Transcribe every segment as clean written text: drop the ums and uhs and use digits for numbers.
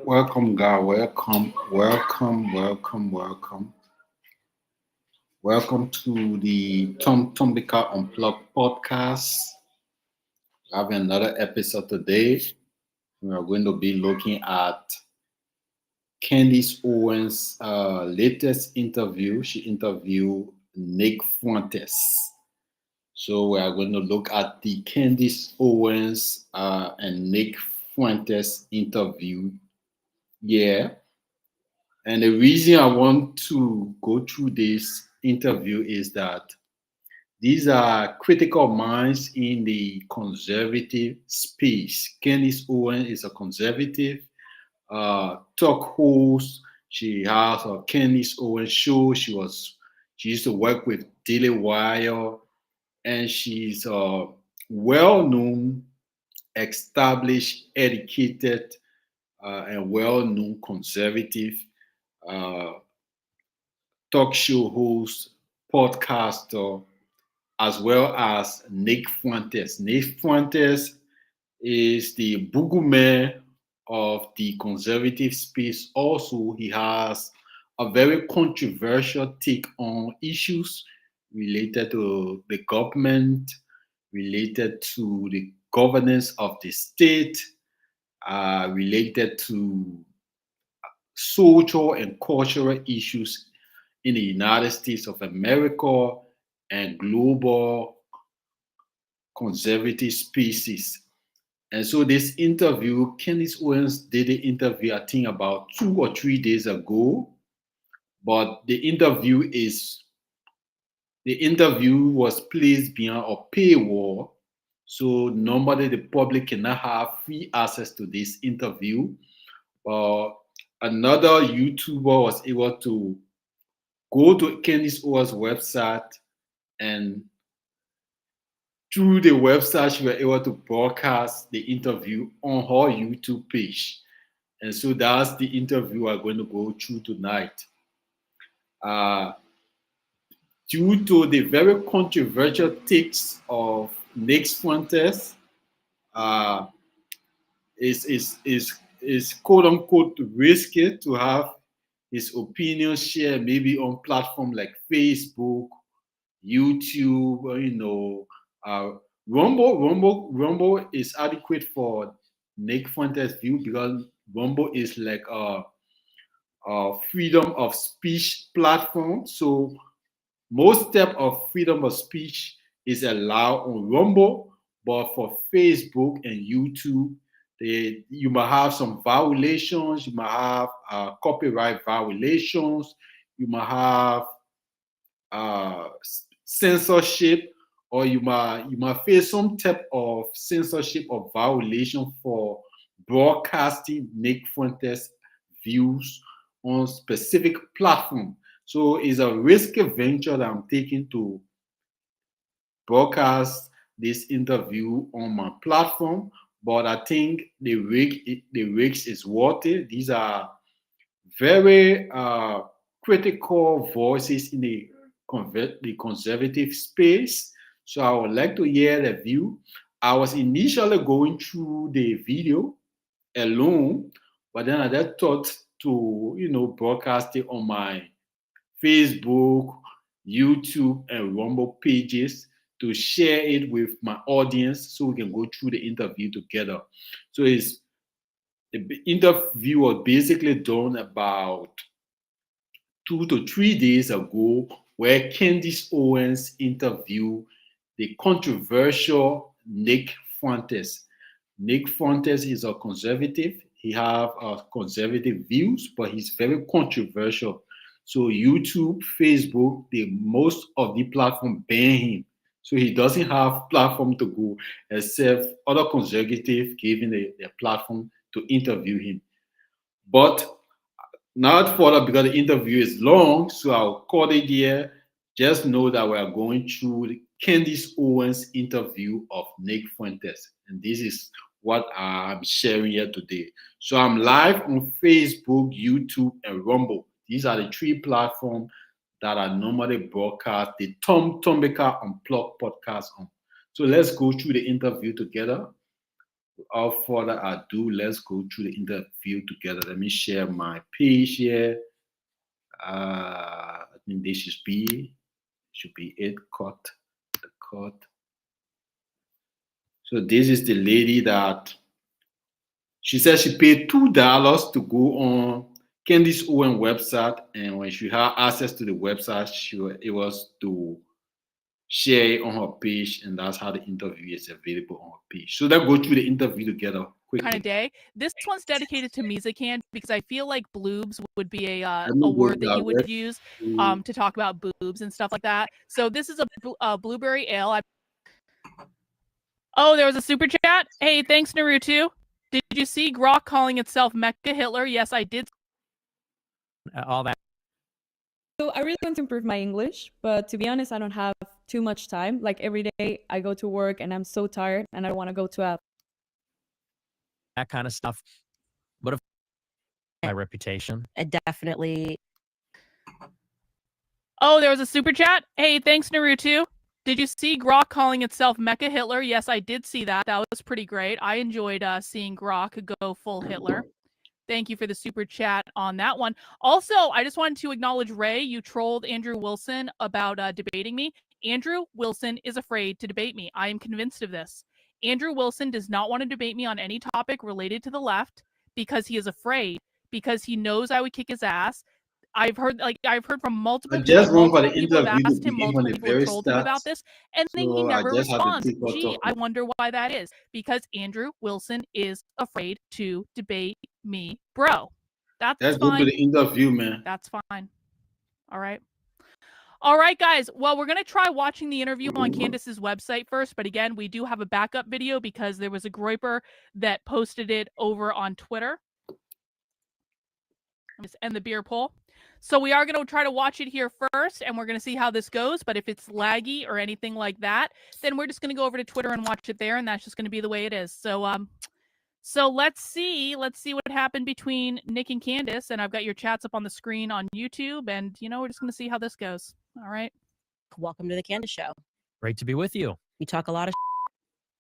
Welcome, God. Welcome to the Tom Tombika Unplugged podcast. I have another episode today. We are going to be looking at Candice Owens' latest interview. She interviewed Nick Fuentes. So we are going to look at the Candice Owens and Nick Fuentes interview. Yeah. And the reason I want to go through this interview is that these are critical minds in the conservative space. Candice Owen is a conservative talk host. She has a Candice Owen show. She used to work with Daily Wire, and she's a well-known, established, educated, and well-known conservative uh, talk show host, podcaster, as well as Nick Fuentes. Nick Fuentes is the boogeyman of the conservative space. Also, he has a very controversial take on issues related to the government, related to the governance of the state, related to social and cultural issues in the United States of America and global conservative spaces. And so this interview, Candice Owens did the interview, I think about 2 or 3 days ago. But the interview was placed behind a paywall. So normally the public cannot have free access to this interview. But another YouTuber was able to go to Candice Owens' website, and through the website, she was able to broadcast the interview on her YouTube page. And so that's the interview we're going to go through tonight. Uh, Due to the very controversial takes of Nick Fuentes, uh, is quote unquote risky to have his opinion shared maybe on platforms like Facebook, YouTube, uh, Rumble is adequate for Nick Fuentes' view because Rumble is like a freedom of speech platform. So most step of freedom of speech is allowed on Rumble, but for Facebook and YouTube, you might have some violations. You might have copyright violations. You might have censorship, or you might face some type of censorship or violation for broadcasting Nick Fuentes views on specific platform. So it's a risky venture that I'm taking to broadcast this interview on my platform, but I think the risk is worth it. These are very critical voices in the conservative space. So I would like to hear the view. I was initially going through the video alone, but then I just thought to broadcast it on my Facebook, YouTube, and Rumble pages to share it with my audience so we can go through the interview together. So the interview was basically done about 2 to 3 days ago, where Candice Owens interviewed the controversial Nick Fuentes. Nick Fuentes is a conservative. He have conservative views, but he's very controversial. So YouTube, Facebook, most of the platform ban him. So he doesn't have platform to go except other conservative giving the platform to interview him. But not further because the interview is long, so I'll cut it here. Just know that we are going through the Candice Owens interview of Nick Fuentes, and this is what I'm sharing here today. So I'm live on Facebook, YouTube, and Rumble. These are the 3 platforms that I normally broadcast the Tom Tombika Unplugged podcast on. So let's go through the interview together. Without further ado, let's go through the interview together. Let me share my page here. I think this should be it. Cut the cut. So this is the lady that she said she paid $2 to go on Candice Owen website, and when she had access to the website, it was to share it on her page, and that's how the interview is available on her page. So let's go through the interview together quickly. Kind of day. This one's dedicated to Musican because I feel like bloobs would be a word that you would use to talk about boobs and stuff like that. So this is a blueberry ale. Oh, there was a super chat. Hey, thanks, Naruto. Did you see Grok calling itself Mecha Hitler? Yes, I did. All that. So I really want to improve my English, but to be honest, I don't have too much time. Like every day I go to work and I'm so tired and I don't want to go to that kind of stuff. But if my reputation, it definitely. Oh, there was a super chat. Hey, thanks, Naruto. Did you see Grok calling itself Mecha Hitler? Yes, I did see that. That was pretty great. I enjoyed seeing Grok go full Hitler. Thank you for the super chat on that one. Also, I just wanted to acknowledge Ray. You trolled Andrew Wilson about debating me. Andrew Wilson is afraid to debate me. I am convinced of this. Andrew Wilson does not want to debate me on any topic related to the left because he is afraid, because he knows I would kick his ass. I've heard from multiple people. Multiple people have asked him, multiple people have told him about this, and then he never responds. Gee, I wonder why that is. Because Andrew Wilson is afraid to debate me, bro. That's fine. Let's go to the interview, man. That's fine. All right. All right, guys. Well, we're going to try watching the interview on Candice's website first. But again, we do have a backup video because there was a groiper that posted it over on Twitter. Let's end the beer poll. So we are going to try to watch it here first, and we're going to see how this goes. But if it's laggy or anything like that, then we're just going to go over to Twitter and watch it there, and that's just going to be the way it is. So let's see what happened between Nick and Candice, and I've got your chats up on the screen on YouTube, and we're just going to see how this goes. All right. Welcome to the Candice Show. Great to be with you. You talk a lot of.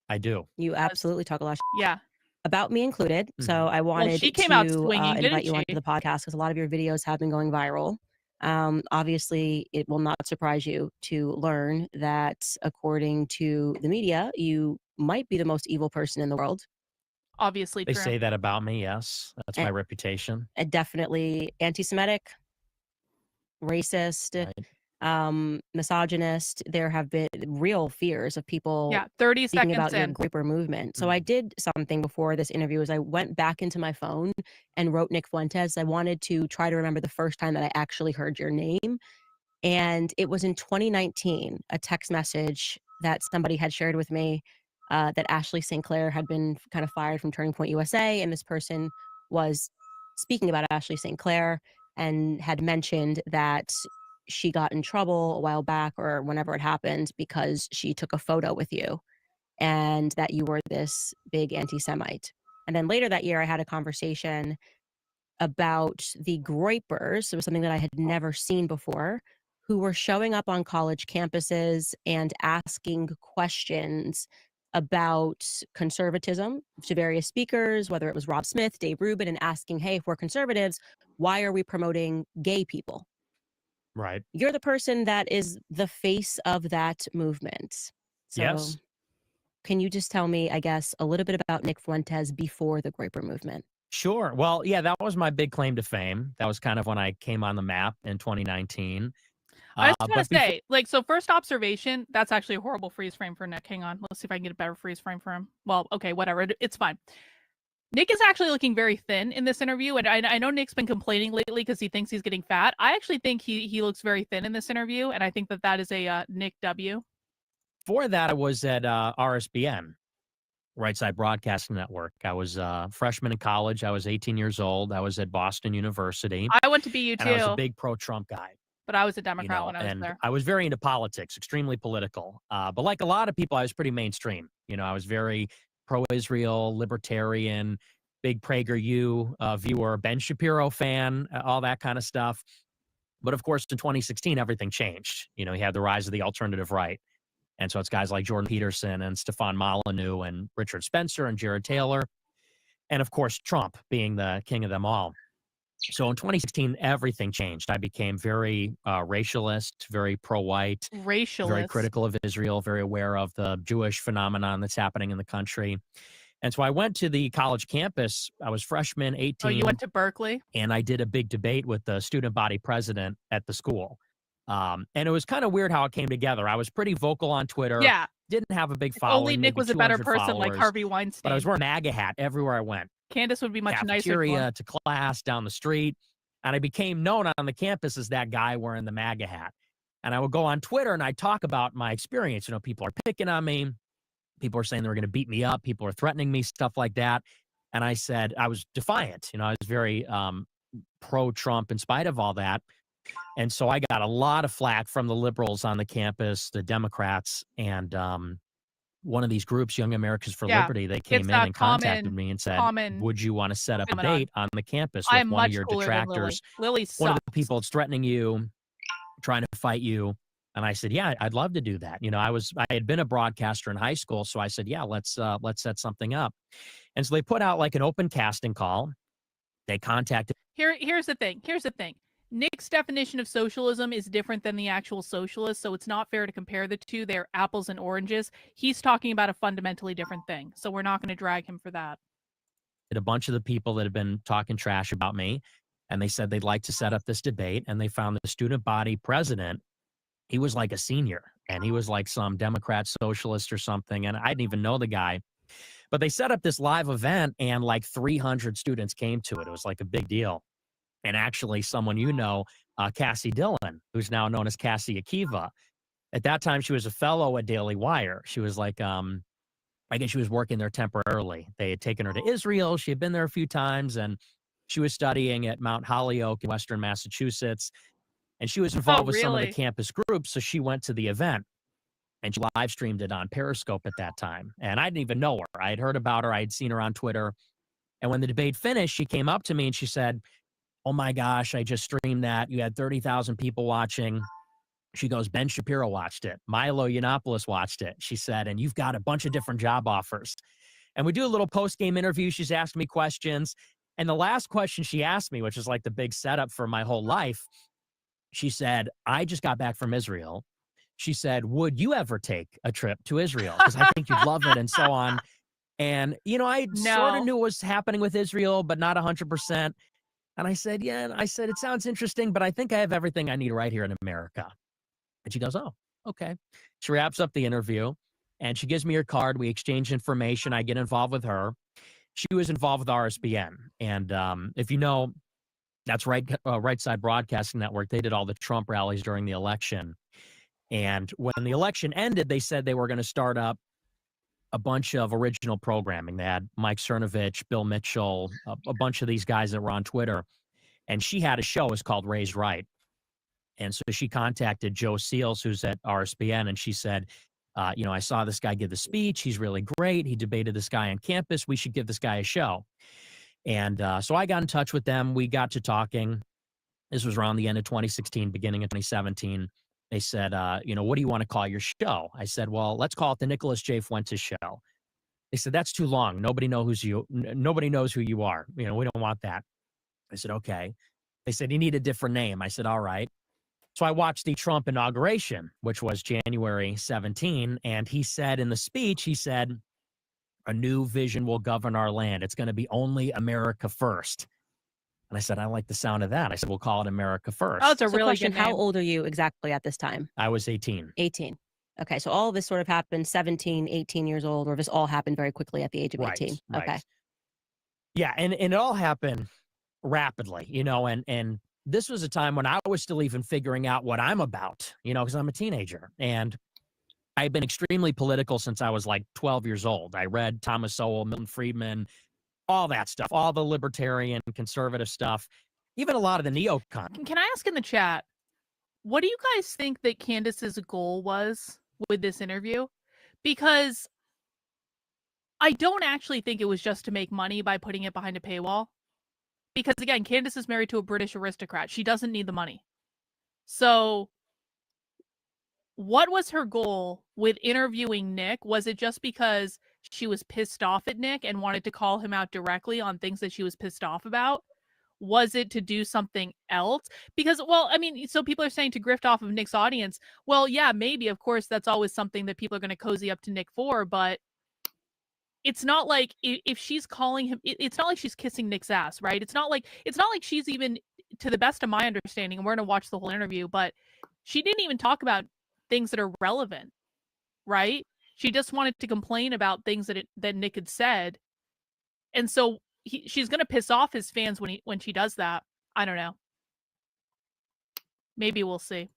I do. You absolutely talk a lot. Yeah. About me included. Mm-hmm. So I wanted she came out swinging, invite you onto the podcast because a lot of your videos have been going viral. Obviously, it will not surprise you to learn that according to the media, you might be the most evil person in the world. Obviously, they say that about me. Yes, that's my reputation. Definitely anti-Semitic, racist. Right. Misogynist. There have been real fears of people 30 seconds about in. your Groyper movement. So I did something before this interview is I went back into my phone and wrote Nick Fuentes. I wanted to try to remember the first time that I actually heard your name. And it was in 2019, a text message that somebody had shared with me that Ashley St. Clair had been kind of fired from Turning Point USA. And this person was speaking about Ashley St. Clair and had mentioned that she got in trouble a while back or whenever it happened because she took a photo with you and that you were this big anti-Semite. And then later that year, I had a conversation about the Groypers. It was something that I had never seen before, who were showing up on college campuses and asking questions about conservatism to various speakers, whether it was Rob Smith, Dave Rubin, and asking, hey, if we're conservatives, why are we promoting gay people? Right. You're the person that is the face of that movement. So yes. Can you just tell me, I guess, a little bit about Nick Fuentes before the Groyper movement? Sure. Well, yeah, that was my big claim to fame. That was kind of when I came on the map in 2019. I just want to say, so first observation, that's actually a horrible freeze frame for Nick. Hang on. Let's see if I can get a better freeze frame for him. Well, okay, whatever. It's fine. Nick is actually looking very thin in this interview, and I know Nick's been complaining lately because he thinks he's getting fat. I actually think he looks very thin in this interview, and I think that is a Nick W. Before that, I was at RSBN, Right Side Broadcasting Network. I was a freshman in college. I was 18 years old. I was at Boston University. I went to BU too. And I was a big pro-Trump guy. But I was a Democrat when I was there. I was very into politics, extremely political. But like a lot of people, I was pretty mainstream. I was very pro-Israel, libertarian, big PragerU viewer, Ben Shapiro fan, all that kind of stuff. But of course, in 2016, everything changed. You had the rise of the alternative right. And so it's guys like Jordan Peterson and Stefan Molyneux and Richard Spencer and Jared Taylor. And of course, Trump being the king of them all. So in 2016, everything changed. I became very racialist, very pro-white, very Racialist. critical of Israel, very aware of the Jewish phenomenon that's happening in the country. And so I went to the college campus. I was freshman, 18. Oh, you went to Berkeley? And I did a big debate with the student body president at the school. And it was kind of weird how it came together. I was pretty vocal on Twitter. Yeah. Didn't have a big If following. only Nick maybe was a better 200 person like followers, Harvey Weinstein. but I was wearing a MAGA hat everywhere I went. Candace would be much nicer to Cafeteria, him. to class, down the street. And I became known on the campus as that guy wearing the MAGA hat. And I would go on Twitter and I'd talk about my experience. You know, people are picking on me. People are saying they were going to beat me up. People are threatening me, stuff like that. And I said, I was defiant. You know, I was very pro-Trump in spite of all that. And so I got a lot of flack from the liberals on the campus, the Democrats, and one of these groups, Young Americans for Liberty, they came in and contacted me and said, would you want to set up a debate on the campus with one of your detractors? Lily sucks. One of the people that's threatening you, trying to fight you. And I said, yeah, I'd love to do that. You know, I had been a broadcaster in high school. So I said, yeah, let's set something up. And so they put out like an open casting call. They contacted. Here's the thing. Nick's definition of socialism is different than the actual socialist, so it's not fair to compare the two. They're apples and oranges. He's talking about a fundamentally different thing, so we're not going to drag him for that. A bunch of the people that had been talking trash about me, and they said they'd like to set up this debate, and they found the student body president. He was like a senior, and he was like some Democrat socialist or something, and I didn't even know the guy. But they set up this live event, and like 300 students came to it. It was like a big deal. And actually, someone you know, Cassie Dillon, who's now known as Cassie Akiva. At that time, she was a fellow at Daily Wire. She was like, I guess she was working there temporarily. They had taken her to Israel. She had been there a few times, and she was studying at Mount Holyoke in Western Massachusetts. And she was involved with some of the campus groups, so she went to the event. And she live streamed it on Periscope at that time. And I didn't even know her. I had heard about her. I had seen her on Twitter. And when the debate finished, she came up to me and she said, oh my gosh, I just streamed that. You had 30,000 people watching. She goes, Ben Shapiro watched it. Milo Yiannopoulos watched it. She said, and you've got a bunch of different job offers. And we do a little post-game interview. She's asked me questions. And the last question she asked me, which is like the big setup for my whole life, she said, I just got back from Israel. She said, would you ever take a trip to Israel? Because I think you'd love it and so on. And, you know, I sort of knew what was happening with Israel, but not 100%. And I said, yeah. And I said, it sounds interesting, but I think I have everything I need right here in America. And she goes, oh, okay. She wraps up the interview and she gives me her card. We exchange information. I get involved with her. She was involved with RSBN. And if you know, that's Right Side Broadcasting Network. They did all the Trump rallies during the election. And when the election ended, they said they were going to start up a bunch of original programming. They had Mike Cernovich, Bill Mitchell, a bunch of these guys that were on Twitter. And she had a show. It was called Raised Right. And so she contacted Joe Seals, who's at RSBN, and she said, you know, I saw this guy give the speech. He's really great. He debated this guy on campus. We should give this guy a show. And so I got in touch with them. We got to talking. This was around the end of 2016, beginning of 2017. They said, you know, what do you want to call your show? I said, well, let's call it the Nicholas J. Fuentes Show. They said, that's too long. Nobody knows who you are. You know, we don't want that. I said, okay. They said, you need a different name. I said, all right. So I watched the Trump inauguration, which was January 17. And he said in the speech, he said, a new vision will govern our land. It's going to be only America first. And I said, I like the sound of that. I said, we'll call it America First. Oh, it's a really good name. How old are you exactly at this time? I was 18. 18. Okay, so all of this sort of happened 17, 18 years old, or this all happened very quickly at the age of 18? Right. Okay. Yeah, and it all happened rapidly, you know, and this was a time when I was still even figuring out what I'm about, you know, because I'm a teenager. And I've been extremely political since I was like 12 years old. I read Thomas Sowell, Milton Friedman, all that stuff, all the libertarian, conservative stuff, even a lot of the neocon. Can I ask in the chat, what do you guys think that Candace's goal was with this interview? Because I don't actually think it was just to make money by putting it behind a paywall. Because again, Candace is married to a British aristocrat. She doesn't need the money. So what was her goal with interviewing Nick? Was it just because she was pissed off at Nick and wanted to call him out directly on things that she was pissed off about? Was it to do something else? Because, well, I mean, so people are saying to grift off of Nick's audience. Well, yeah, maybe. Of course, that's always something that people are going to cozy up to Nick for, but it's not like if she's calling him, it's not like she's kissing Nick's ass, right? It's not like she's even, to the best of my understanding, and we're going to watch the whole interview, but she didn't even talk about things that are relevant, right? She just wanted to complain about things that Nick had said. And so she's going to piss off his fans when she does that. I don't know. Maybe we'll see.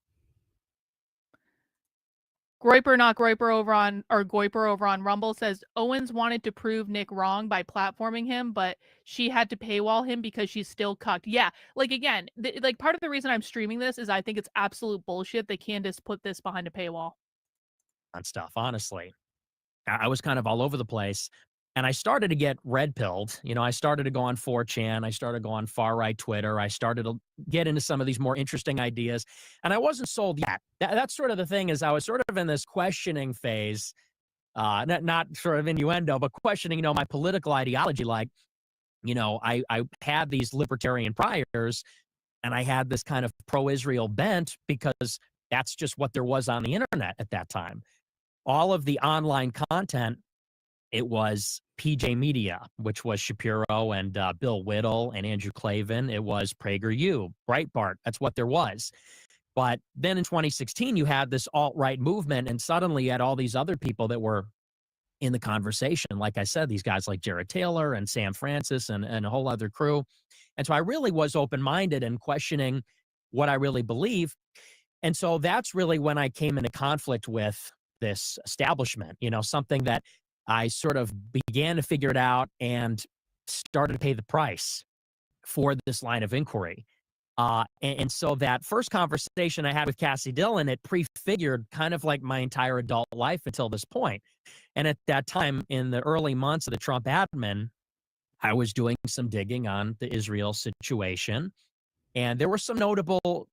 Groiper not Groiper over on, or Goiper over on Rumble says Owens wanted to prove Nick wrong by platforming him, but she had to paywall him because she's still cucked. Yeah, like again, like part of the reason I'm streaming this is I think it's absolute bullshit that Candace put this behind a paywall. On stuff, honestly. I was kind of all over the place. And I started to get red pilled. You know, I started to go on 4chan. I started to go on far right Twitter. I started to get into some of these more interesting ideas. And I wasn't sold yet. That's sort of the thing, is I was sort of in this questioning phase, not sort of innuendo, but questioning, you know, my political ideology. Like, you know, I had these libertarian priors, and I had this kind of pro-Israel bent because that's just what there was on the internet at that time. All of the online content, it was PJ Media, which was Shapiro and Bill Whittle and Andrew Klavan. It was PragerU, Breitbart. That's what there was. But then in 2016, you had this alt-right movement, and suddenly you had all these other people that were in the conversation. Like I said, these guys like Jared Taylor and Sam Francis and a whole other crew. And so I really was open-minded and questioning what I really believe. And so that's really when I came into conflict with this establishment, you know, something that I sort of began to figure it out and started to pay the price for this line of inquiry. And so that first conversation I had with Cassie Dillon, it prefigured kind of like my entire adult life until this point. And at that time, in the early months of the Trump admin, I was doing some digging on the Israel situation. And there were some notable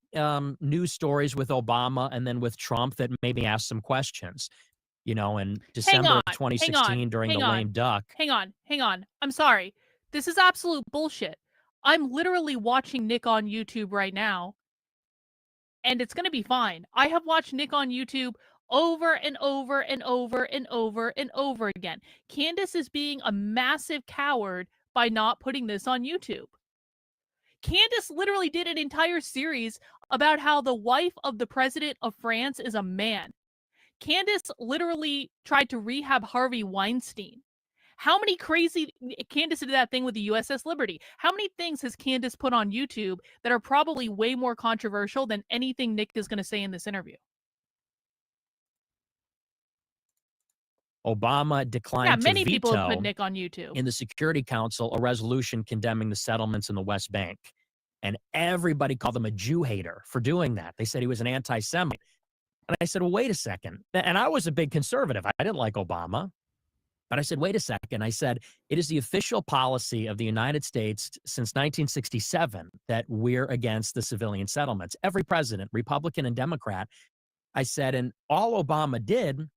news stories with Obama and then with Trump that made me ask some questions. You know, in December of 2016 during the lame duck. Hang on. I'm sorry. This is absolute bullshit. I'm literally watching Nick on YouTube right now, and it's going to be fine. I have watched Nick on YouTube over and over and over and over and over again. Candace is being a massive coward by not putting this on YouTube. Candace literally did an entire series about how the wife of the president of France is a man. Candace literally tried to rehab Harvey Weinstein. How many crazy... Candace did that thing with the USS Liberty. How many things has Candace put on YouTube that are probably way more controversial than anything Nick is going to say in this interview? Obama declined many to people have veto put Nick on YouTube. in the Security Council a resolution condemning the settlements in the West Bank. And everybody called him a Jew hater for doing that. They said he was an anti-Semite. And I said, well, wait a second. And I was a big conservative. I didn't like Obama. But I said, wait a second. I said, it is the official policy of the United States since 1967 that we're against the civilian settlements. Every president, Republican and Democrat. I said, and all Obama did,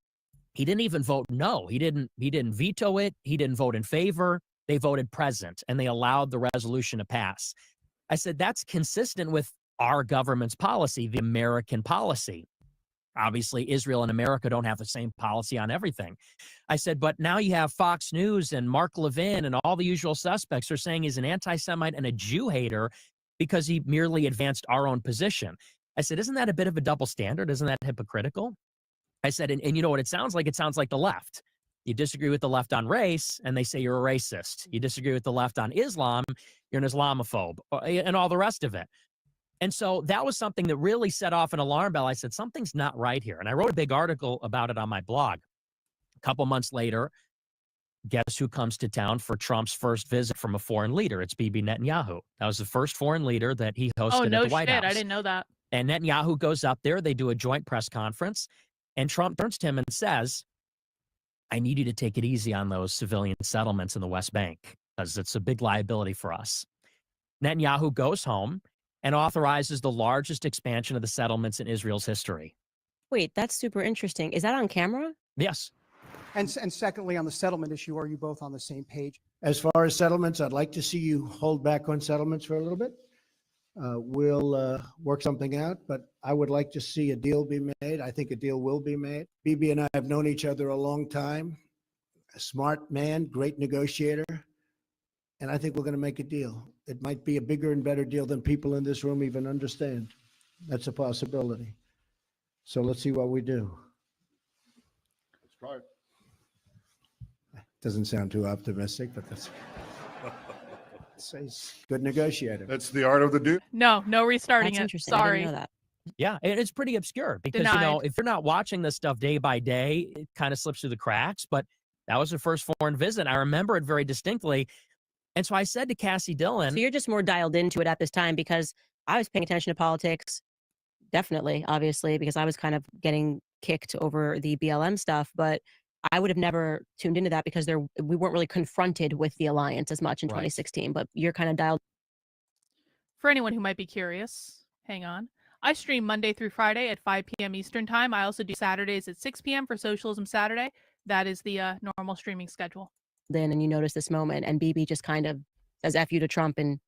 he didn't even vote no. He didn't veto it. He didn't vote in favor. They voted present, and they allowed the resolution to pass. I said, that's consistent with our government's policy, the American policy. Obviously, Israel and America don't have the same policy on everything. I said, but now you have Fox News and Mark Levin and all the usual suspects are saying he's an anti-Semite and a Jew hater because he merely advanced our own position. I said, isn't that a bit of a double standard? Isn't that hypocritical? I said, and you know what it sounds like? It sounds like the left. You disagree with the left on race, and they say you're a racist. You disagree with the left on Islam, you're an Islamophobe, and all the rest of it. And so that was something that really set off an alarm bell. I said, something's not right here. And I wrote a big article about it on my blog. A couple months later, guess who comes to town for Trump's first visit from a foreign leader? It's Bibi Netanyahu. That was the first foreign leader that he hosted at the White House. I didn't know that. And Netanyahu goes up there. They do a joint press conference. And Trump turns to him and says, I need you to take it easy on those civilian settlements in the West Bank because it's a big liability for us. Netanyahu goes home and authorizes the largest expansion of the settlements in Israel's history. Wait, that's super interesting. Is that on camera? Yes. And secondly, on the settlement issue, are you both on the same page? As far as settlements, I'd like to see you hold back on settlements for a little bit. We'll work something out, but I would like to see a deal be made. I think a deal will be made. BB and I have known each other a long time. A smart man, great negotiator, and I think we're going to make a deal. It might be a bigger and better deal than people in this room even understand. That's a possibility. So let's see what we do. Let's try it. Doesn't sound too optimistic, but that's says good negotiator. That's the art of the deal. No restarting That's it. interesting. I Sorry. didn't know that. Yeah, and it's pretty obscure because, Denied. if you're not watching this stuff day by day, it kind of slips through the cracks. But that was her first foreign visit. I remember it very distinctly. And so I said to Cassie Dillon, So you're just more dialed into it at this time, because I was paying attention to politics, definitely, obviously, because I was kind of getting kicked over the BLM stuff, but I would have never tuned into that because we weren't really confronted with the alliance as much in Right. 2016, but you're kind of dialed. For anyone who might be curious, hang on. I stream Monday through Friday at 5 p.m. Eastern Time. I also do Saturdays at 6 p.m. for Socialism Saturday. That is the normal streaming schedule. in, and you notice this moment, and BB just kind of says F you to Trump and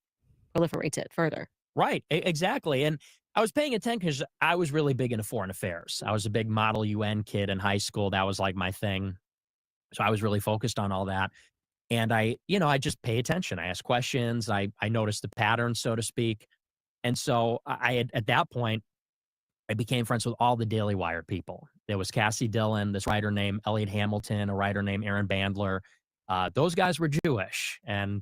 proliferates it further. right, exactly. And I was paying attention because I was really big into foreign affairs. I was a big Model UN kid in high school. That was like my thing. So I was really focused on all that. And I just pay attention. I ask questions. I noticed the patterns, so to speak. And so I had, at that point, I became friends with all the Daily Wire people. There was Cassie Dillon, this writer named Elliot Hamilton, a writer named Aaron Bandler. Those guys were Jewish, and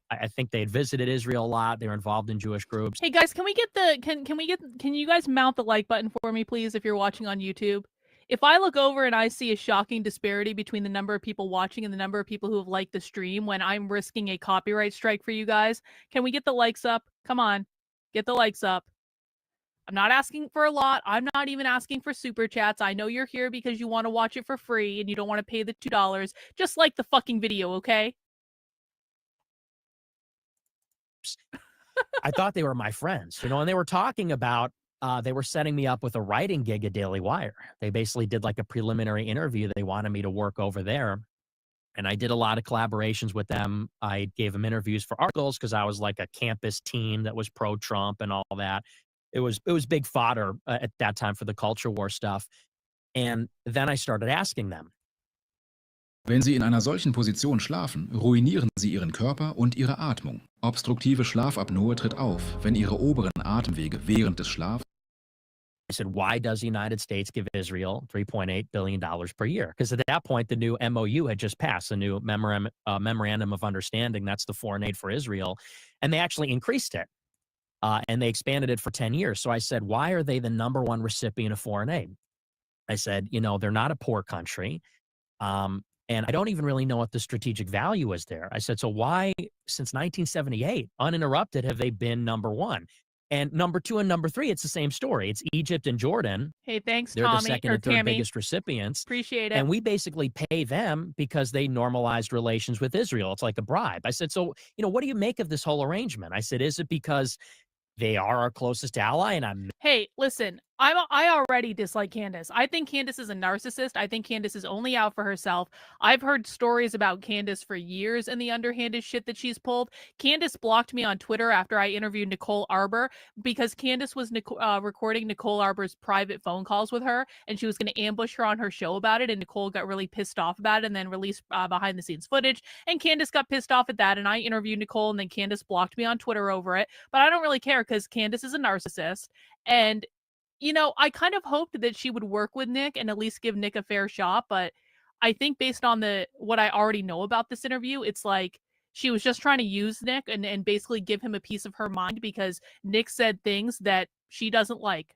I think they had visited Israel a lot. They were involved in Jewish groups. Hey guys, can you guys mount the like button for me, please, if you're watching on YouTube? If I look over and I see a shocking disparity between the number of people watching and the number of people who have liked the stream when I'm risking a copyright strike for you guys, can we get the likes up? Come on, get the likes up. I'm not asking for a lot. I'm not even asking for super chats. I know you're here because you want to watch it for free and you don't want to pay the $2. Just like the fucking video, okay? I thought they were my friends, and they were talking about, they were setting me up with a writing gig at Daily Wire. They basically did like a preliminary interview. They wanted me to work over there. And I did a lot of collaborations with them. I gave them interviews for articles because I was like a campus team that was pro-Trump and all that. It was big fodder at that time for the culture war stuff. And then I started asking them, Wenn Sie in einer solchen Position schlafen, ruinieren Sie Ihren Körper und Ihre Atmung. Obstruktive Schlafapnoe tritt auf, wenn Ihre oberen Atemwege während des Schlafs. I said, why does the United States give Israel $3.8 billion per year? Because at that point, the new MOU had just passed, the new Memorandum of Understanding. That's the foreign aid for Israel. And they actually increased it. And they expanded it for 10 years. So I said, why are they the number one recipient of foreign aid? I said, they're not a poor country. And I don't even really know what the strategic value is there. I said, so why, since 1978, uninterrupted, have they been number one? And number two and number three, it's the same story. It's Egypt and Jordan. Hey, thanks, They're Tommy the second or and third Tammy. biggest recipients. Appreciate it. And we basically pay them because they normalized relations with Israel. It's like a bribe. I said, so, what do you make of this whole arrangement? I said, is it because they are our closest ally? And Hey, listen, I already dislike Candace. I think Candace is a narcissist. I think Candace is only out for herself. I've heard stories about Candace for years and the underhanded shit that she's pulled. Candace blocked me on Twitter after I interviewed Nicole Arbor because Candace was recording Nicole Arbor's private phone calls with her, and she was going to ambush her on her show about it, and Nicole got really pissed off about it and then released behind the scenes footage, and Candace got pissed off at that, and I interviewed Nicole, and then Candace blocked me on Twitter over it, but I don't really care because Candace is a narcissist, and I kind of hoped that she would work with Nick and at least give Nick a fair shot, but I think based on what I already know about this interview, it's like she was just trying to use Nick and basically give him a piece of her mind because Nick said things that she doesn't like,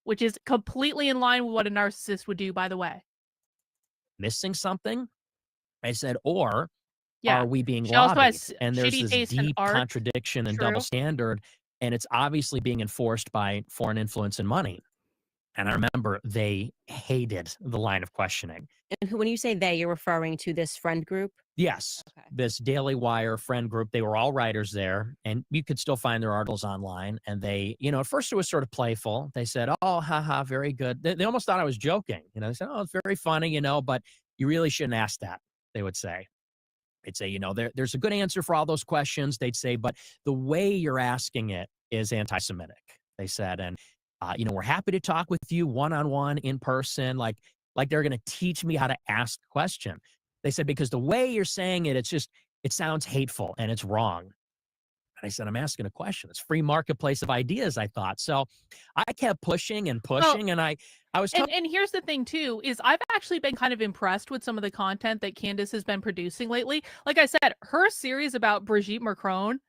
which is completely in line with what a narcissist would do, by the way. missing something? I said, or Yeah. are we being She also lobbied? has And there's shitty this taste in deep art. contradiction and True. double standard, and it's obviously being enforced by foreign influence and money. And I remember they hated the line of questioning. And when you say they, you're referring to this friend group? Yes, Okay. this Daily Wire friend group, they were all writers there, and you could still find their articles online. And they, at first it was sort of playful. They said, "Oh, haha, very good." They almost thought I was joking. They said, "Oh, it's very funny, but you really shouldn't ask that," they would say. They'd say, there's a good answer for all those questions. They'd say, but the way you're asking it is anti-Semitic, they said. And, we're happy to talk with you one-on-one in person, like they're going to teach me how to ask the question. They said, because the way you're saying it, it sounds hateful and it's wrong. And I said, I'm asking a question. It's free marketplace of ideas, I thought. So I kept pushing and pushing, and I was and here's the thing too, is I've actually been kind of impressed with some of the content that Candace has been producing lately. Like I said, her series about Brigitte Macron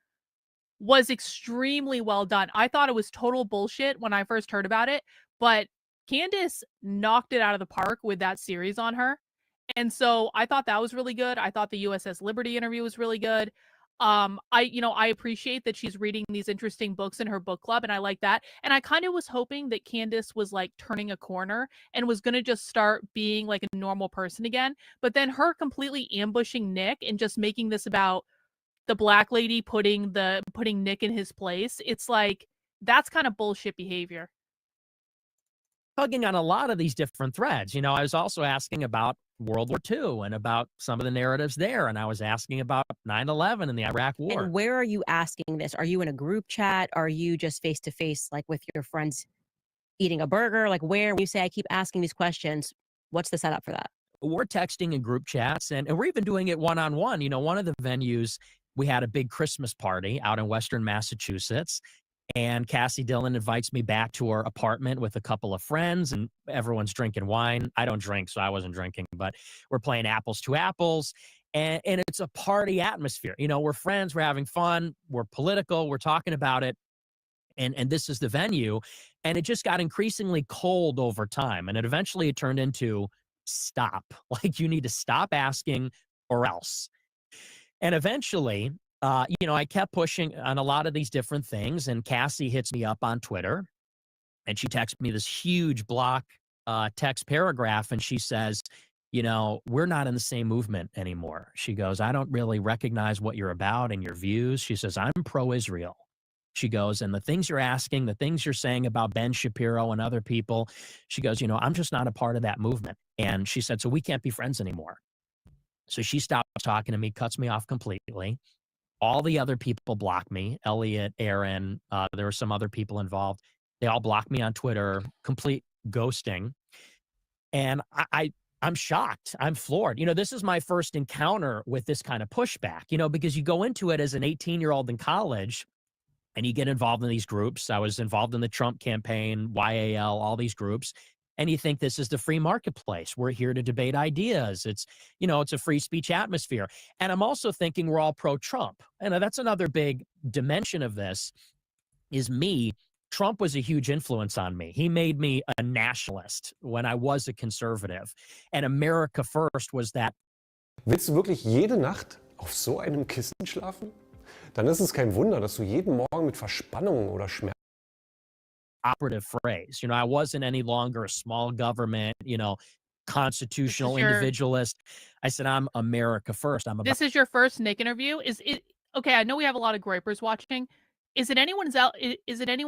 was extremely well done. I thought it was total bullshit when I first heard about it, but Candace knocked it out of the park with that series on her. And so I thought that was really good. I thought the USS Liberty interview was really good. I appreciate that she's reading these interesting books in her book club, and I like that. And I kind of was hoping that Candace was like turning a corner and was going to just start being like a normal person again. But then her completely ambushing Nick and just making this about the black lady putting Nick in his place. It's like, that's kind of bullshit behavior. tugging on a lot of these different threads. I was also asking about World War II and about some of the narratives there. And I was asking about 9/11 and the Iraq War. And where are you asking this? Are you in a group chat? Are you just face to face, like with your friends eating a burger? Like, where, when you say I keep asking these questions, what's the setup for that? We're texting in group chats, and we're even doing it one-on-one. One of the venues, we had a big Christmas party out in Western Massachusetts. And Cassie Dillon invites me back to her apartment with a couple of friends, and everyone's drinking wine. I don't drink, so I wasn't drinking, but we're playing apples to apples. And it's a party atmosphere. We're friends, we're having fun, we're political, we're talking about it. And this is the venue. And it just got increasingly cold over time. And it turned into stop. Like, you need to stop asking or else. And eventually, I kept pushing on a lot of these different things, and Cassie hits me up on Twitter, and she texts me this huge block text paragraph, and she says, we're not in the same movement anymore. She goes, I don't really recognize what you're about and your views. She says, I'm pro-Israel. She goes, and the things you're asking, the things you're saying about Ben Shapiro and other people, she goes, I'm just not a part of that movement. And she said, so we can't be friends anymore. So she stops talking to me, cuts me off completely. All the other people block me. Elliot, Aaron, there were some other people involved. They all blocked me on Twitter, complete ghosting. And I'm shocked. I'm floored. This is my first encounter with this kind of pushback, because you go into it as an 18-year-old in college and you get involved in these groups. I was involved in the Trump campaign, YAL, all these groups. And you think this is the free marketplace. We're here to debate ideas. It's a free speech atmosphere. And I'm also thinking we're all pro-Trump. And that's another big dimension of this is me. Trump was a huge influence on me. He made me a nationalist when I was a conservative. And America First was that. Willst du wirklich jede Nacht auf so einem Kissen schlafen? Dann ist es kein Wunder, dass du jeden Morgen mit Verspannungen oder Schmerzen operative phrase. I wasn't any longer a small government, constitutional individualist. I said, I'm America First. This is your first Nick interview? Is it okay? I know we have a lot of gripers watching. Is it anyone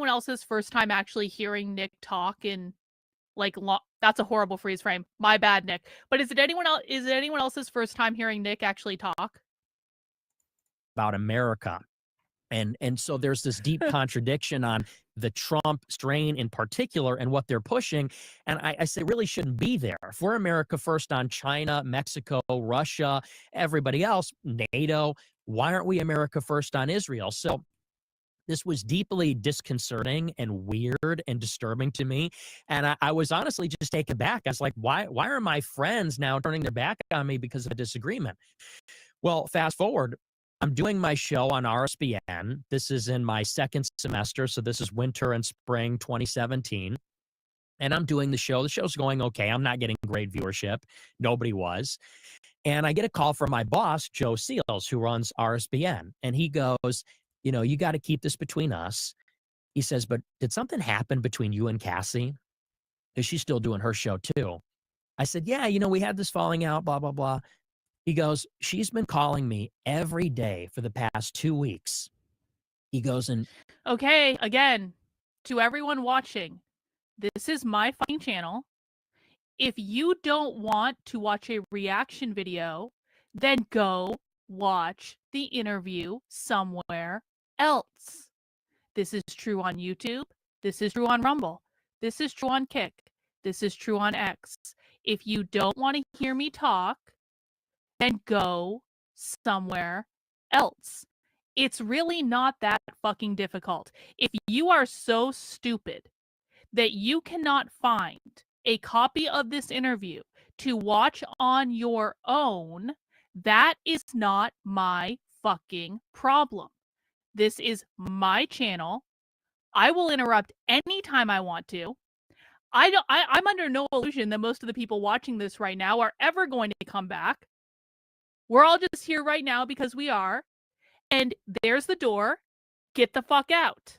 else's first time actually hearing Nick talk in that's a horrible freeze frame. My bad, Nick. But is it anyone else's first time hearing Nick actually talk about America? And so there's this deep contradiction on the Trump strain in particular and what they're pushing. And I say really shouldn't be there. If we're America First on China, Mexico, Russia, everybody else, NATO, why aren't we America First on Israel? So this was deeply disconcerting and weird and disturbing to me. And I was honestly just taken back. I was like, why are my friends now turning their back on me because of a disagreement? Well, fast forward. I'm doing my show on RSBN. This is in my second semester, so this is winter and spring 2017. And I'm doing the show. The show's going okay. I'm not getting great viewership. Nobody was. And I get a call from my boss, Joe Seals, who runs RSBN. And he goes, you got to keep this between us. He says, but did something happen between you and Cassie? because she's still doing her show too. I said, yeah, we had this falling out, blah, blah, blah. He goes, she's been calling me every day for the past 2 weeks. He goes, and Okay, again, to everyone watching, this is my fucking channel. If you don't want to watch a reaction video, then go watch the interview somewhere else. This is true on YouTube. This is true on Rumble. This is true on Kick. This is true on X. If you don't want to hear me talk, then go somewhere else. It's really not that fucking difficult. If you are so stupid that you cannot find a copy of this interview to watch on your own, that is not my fucking problem. This is my channel. I will interrupt anytime I want to. I'm under no illusion that most of the people watching this right now are ever going to come back. We're all just here right now because we are. And there's the door. Get the fuck out.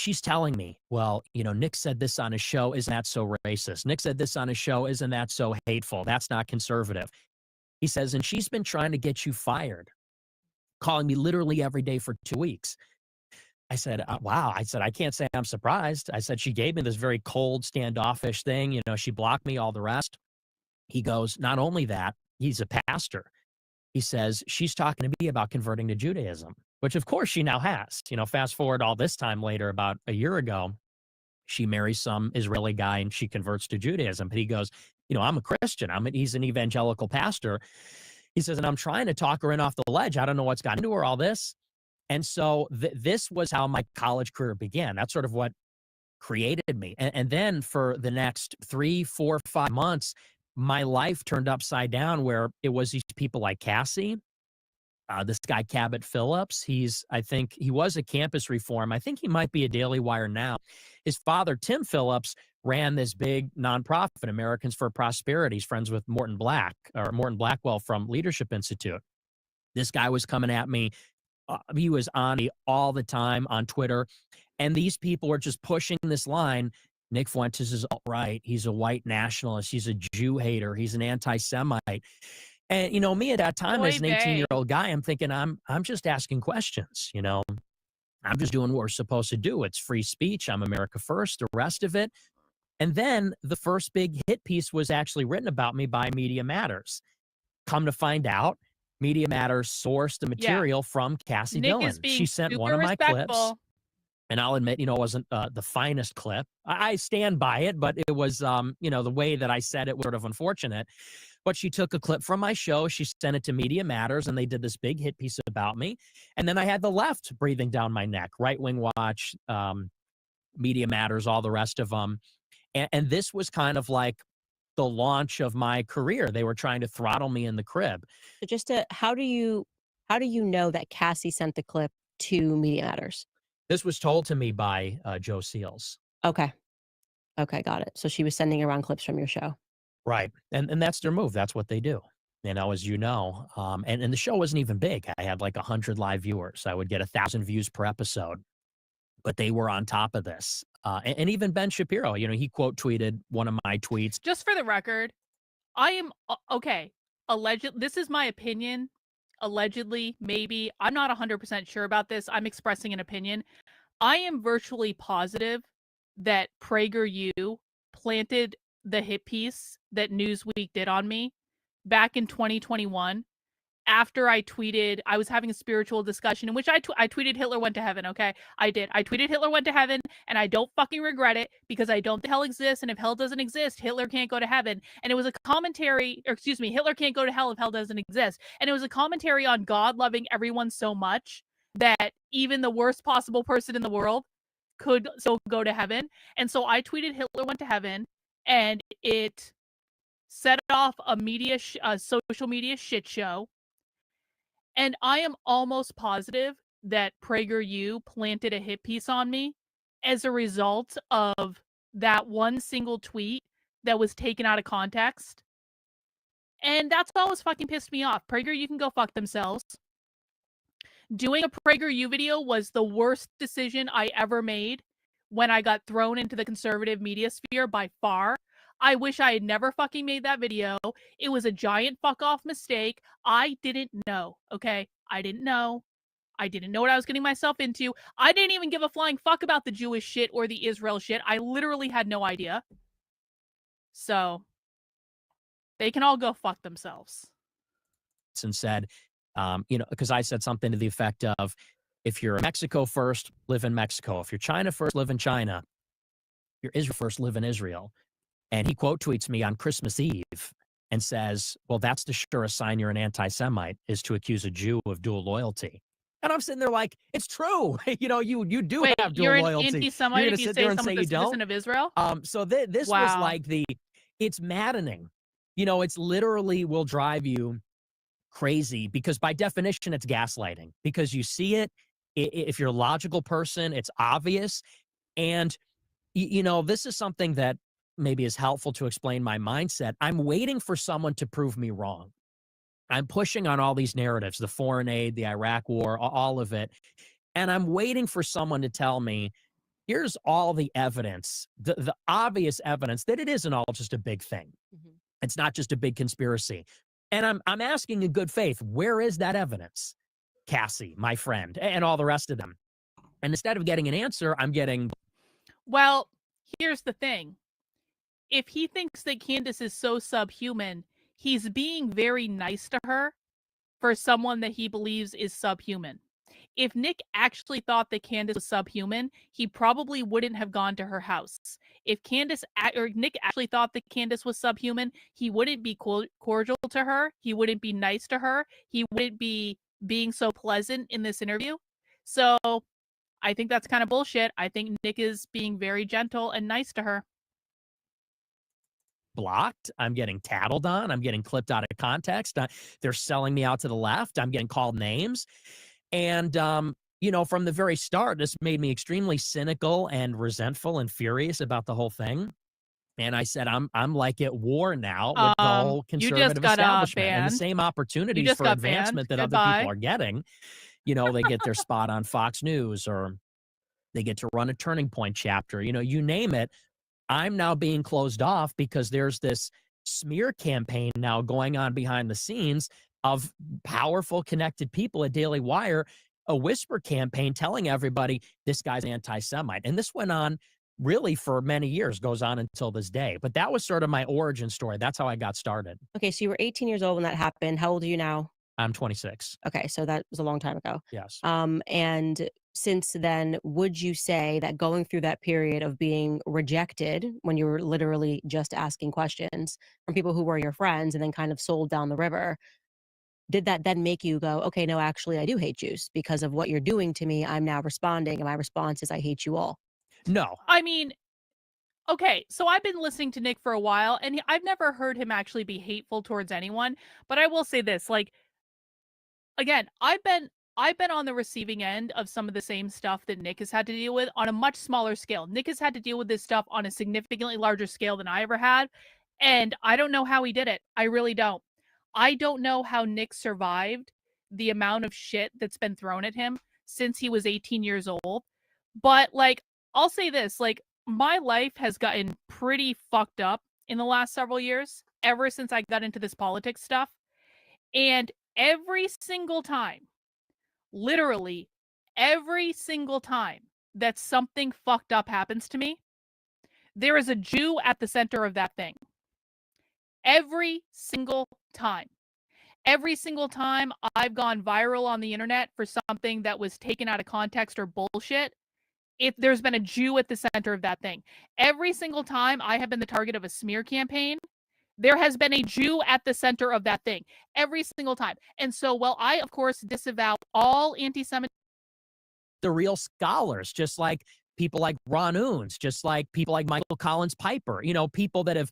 she's telling me, well, Nick said this on his show. Isn't that so racist? Nick said this on his show. Isn't that so hateful? That's not conservative. He says, and she's been trying to get you fired, calling me literally every day for 2 weeks. I said, wow. I said, I can't say I'm surprised. I said, she gave me this very cold, standoffish thing. She blocked me, all the rest. He goes, not only that, he's a pastor. He says, she's talking to me about converting to Judaism, which of course she now has. Fast forward all this time later, about a year ago, she marries some Israeli guy and she converts to Judaism. But he goes, I'm a Christian. He's an evangelical pastor. He says, and I'm trying to talk her in off the ledge. I don't know what's gotten into her, all this. And so this was how my college career began. That's sort of what created me. And then for the next 3, 4, 5 months, my life turned upside down, where it was these people like Cassie, this guy Cabot Phillips. I think he was a Campus Reform. I think he might be a Daily Wire now. His father, Tim Phillips, ran this big nonprofit, Americans for Prosperity. He's friends with Morton Blackwell from Leadership Institute. This guy was coming at me. He was on me all the time on Twitter. And these people were just pushing this line. Nick Fuentes is alt-right. He's a white nationalist. He's a Jew hater. He's an anti-Semite. And, me at that time, as an 18-year-old guy, I'm thinking I'm just asking questions. I'm just doing what we're supposed to do. It's free speech. I'm America first, the rest of it. And then the first big hit piece was actually written about me by Media Matters. Come to find out, Media Matters sourced the material from Cassie Nick Dillon. is being She sent one super of my clips. respectful. And I'll admit, it wasn't the finest clip. I stand by it, but it was, the way that I said it was sort of unfortunate. But she took a clip from my show. She sent it to Media Matters, and they did this big hit piece about me. And then I had the left breathing down my neck, Right Wing Watch, Media Matters, all the rest of them. And this was kind of like the launch of my career. They were trying to throttle me in the crib. So how do you know that Cassie sent the clip to Media Matters? This was told to me by Joe Seals. Okay, got it. So she was sending around clips from your show. Right. And that's their move. That's what they do. As you know, and the show wasn't even big. I had like 100 live viewers. I would get 1,000 views per episode, but they were on top of this. And even Ben Shapiro, he quote tweeted one of my tweets. Just for the record, I am okay. This is my opinion. Allegedly, maybe. I'm not 100% sure about this. I'm expressing an opinion. I am virtually positive that PragerU planted the hit piece that Newsweek did on me back in 2021 after I tweeted. I was having a spiritual discussion in which I tweeted Hitler went to heaven. Okay, I did. I tweeted Hitler went to heaven, and I don't fucking regret it, because I don't think hell exists, and if hell doesn't exist, Hitler can't go to heaven. And it was a commentary, or excuse me, Hitler can't go to hell if hell doesn't exist. And it was a commentary on God loving everyone so much that even the worst possible person in the world could still go to heaven. And so I tweeted Hitler went to heaven, and it set off a social media shit show. And I am almost positive that PragerU planted a hit piece on me as a result of that one single tweet that was taken out of context. And that's always fucking pissed me off. PragerU can go fuck themselves. Doing a PragerU video was the worst decision I ever made. when I got thrown into the conservative media sphere by far. I wish I had never fucking made that video. It was a giant fuck off mistake. I didn't know, okay? I didn't know. I didn't know what I was getting myself into. I didn't even give a flying fuck about the Jewish shit or the Israel shit. I literally had no idea. So they can all go fuck themselves. And said, because I said something to the effect of, if you're Mexico first, live in Mexico. If you're China first, live in China. If you're Israel first, live in Israel. And he quote tweets me on Christmas Eve and says, well, that's the surest sign you're an anti-Semite, is to accuse a Jew of dual loyalty. And I'm sitting there like, it's true. You do Wait, have dual you're an loyalty. You're anti-Semite going if to you sit say there and say someone's you a citizen don't? of Israel? So this was like it's maddening. It's literally will drive you crazy, because by definition, it's gaslighting, because you see it. If you're a logical person, it's obvious. And, this is something that maybe is helpful to explain my mindset. I'm waiting for someone to prove me wrong. I'm pushing on all these narratives, the foreign aid, the Iraq war, all of it. And I'm waiting for someone to tell me, here's all the evidence, the obvious evidence that it isn't all just a big thing. Mhm. It's not just a big conspiracy. And I'm asking in good faith, where is that evidence? Cassie, my friend, and all the rest of them. And instead of getting an answer, I'm getting... Well, here's the thing. If he thinks that Candace is so subhuman, he's being very nice to her for someone that he believes is subhuman. If Nick actually thought that Candace was subhuman, he probably wouldn't have gone to her house. If Nick actually thought that Candace was subhuman, he wouldn't be cordial to her. He wouldn't be nice to her. He wouldn't be being so pleasant in this interview. So I think that's kind of bullshit. I think Nick is being very gentle and nice to her. Blocked. I'm getting tattled on. I'm getting clipped out of context. They're selling me out to the left. I'm getting called names. And, from the very start, this made me extremely cynical and resentful and furious about the whole thing. And I said, I'm like at war now with the whole conservative establishment and the same opportunities for advancement that other people are getting. They get their spot on Fox News, or they get to run a Turning Point chapter, you name it. I'm now being closed off because there's this smear campaign now going on behind the scenes of powerful, connected people at Daily Wire, a whisper campaign telling everybody this guy's anti-Semite. And this went on really for many years, goes on until this day. But that was sort of my origin story. That's how I got started. Okay, so you were 18 years old when that happened. How old are you now? I'm 26. Okay, so that was a long time ago. Yes. And since then, would you say that going through that period of being rejected when you were literally just asking questions from people who were your friends and then kind of sold down the river, did that then make you go, okay, no, actually, I do hate Jews because of what you're doing to me? I'm now responding, and my response is, I hate you all. No. I mean, okay, so I've been listening to Nick for a while, and I've never heard him actually be hateful towards anyone. But I will say this, again, I've been on the receiving end of some of the same stuff that Nick has had to deal with on a much smaller scale. Nick has had to deal with this stuff on a significantly larger scale than I ever had, and I don't know how he did it. I really don't. I don't know how Nick survived the amount of shit that's been thrown at him since he was 18 years old. But I'll say this, my life has gotten pretty fucked up in the last several years, ever since I got into this politics stuff. And every single time, literally every single time that something fucked up happens to me, there is a Jew at the center of that thing. Every single time. Every single time I've gone viral on the internet for something that was taken out of context or bullshit, there's been a Jew at the center of that thing. Every single time I have been the target of a smear campaign, there has been a Jew at the center of that thing. Every single time. And so, while I, of course, disavow all anti-Semitism, the real scholars, just like people like Ron Unz, just like people like Michael Collins Piper, people that have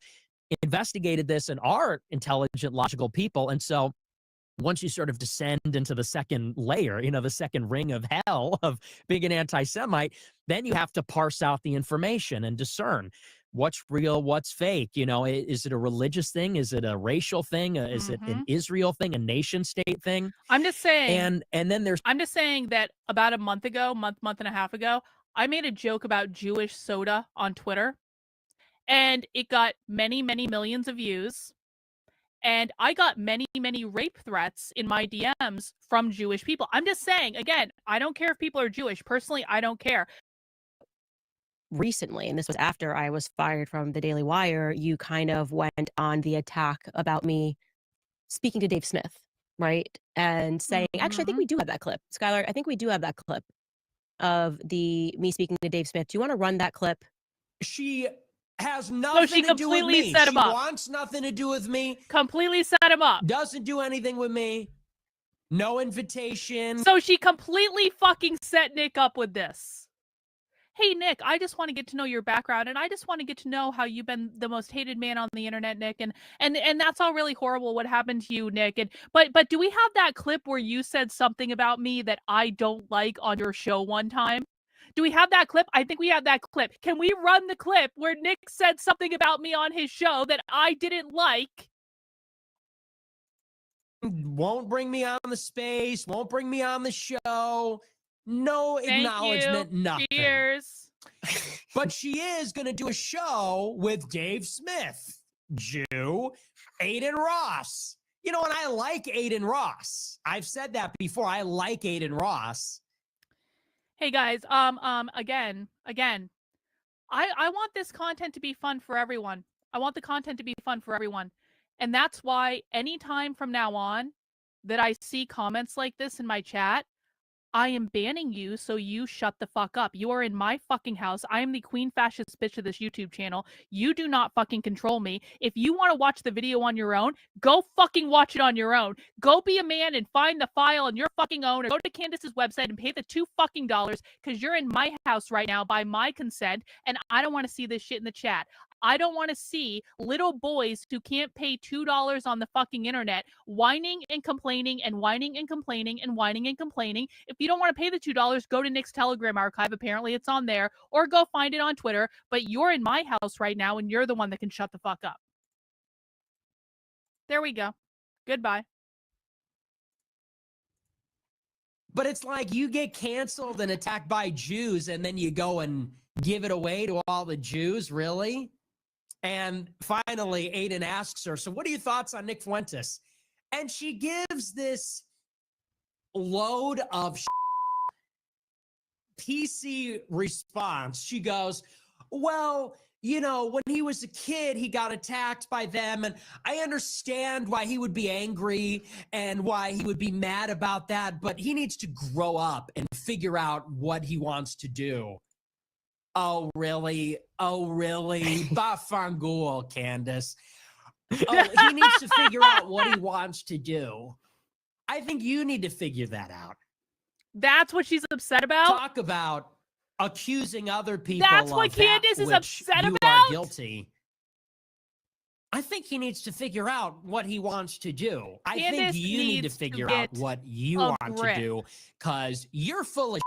investigated this and are intelligent, logical people. And so once you sort of descend into the second layer, the second ring of hell of being an anti-Semite, then you have to parse out the information and discern what's real, what's fake. Is it a religious thing? Is it a racial thing? Is it an Israel thing, a nation state thing? I'm just saying. And then I'm just saying that about a month and a half ago, I made a joke about Jewish soda on Twitter, and it got many, many millions of views. And I got many, many rape threats in my DMs from Jewish people. I'm just saying, again, I don't care if people are Jewish. Personally, I don't care. Recently, and this was after I was fired from the Daily Wire, you kind of went on the attack about me speaking to Dave Smith, right? And saying, actually, I think we do have that clip. Skylar, I think we do have that clip of me speaking to Dave Smith. Do you want to run that clip? She has nothing she to do with completely me. set him She up. wants nothing to do with me. Completely set him up. Doesn't do anything with me. No invitation. So she completely fucking set Nick up with this. Hey, Nick, I just want to get to know your background, and I just want to get to know how you've been the most hated man on the internet, Nick, and that's all really horrible what happened to you, Nick. And but do we have that clip where you said something about me that I don't like on your show one time? Do we have that clip? I think we have that clip. Can we run the clip where Nick said something about me on his show that I didn't like? Won't bring me on the space. Won't bring me on the show. No acknowledgement, nothing. Cheers. But she is going to do a show with Dave Smith, Jew, Aiden Ross. You know, and I like Aiden Ross. I've said that before. I like Aiden Ross. Hey guys, again, I want this content to be fun for everyone. I want the content to be fun for everyone. And that's why anytime from now on that I see comments like this in my chat, I am banning you, so you shut the fuck up. You are in my fucking house. I am the queen fascist bitch of this YouTube channel. You do not fucking control me. If you want to watch the video on your own, go fucking watch it on your own. Go be a man and find the file on your fucking own, or go to Candace's website and pay the $2 fucking because you're in my house right now by my consent, and I don't want to see this shit in the chat. I don't want to see little boys who can't pay $2 on the fucking internet whining and complaining and whining and complaining and whining and complaining. If you don't want to pay the $2, go to Nick's Telegram archive. Apparently it's on there, or go find it on Twitter. But you're in my house right now, and you're the one that can shut the fuck up. There we go. Goodbye. But it's like you get canceled and attacked by Jews, and then you go and give it away to all the Jews, really? And finally, Aiden asks her, so what are your thoughts on Nick Fuentes? And she gives this load of PC response. She goes, well, you know, when he was a kid, he got attacked by them. And I understand why he would be angry and why he would be mad about that. But he needs to grow up and figure out what he wants to do. Oh, really? Oh, really? Bafangul, Candace. Oh, he needs to figure out what he wants to do. I think you need to figure that out. That's what she's upset about? Talk about accusing other people. That's what Candace is upset you about? are guilty. I think he needs to figure out what he wants to do. I think you need to figure out what you want to do, because you're full of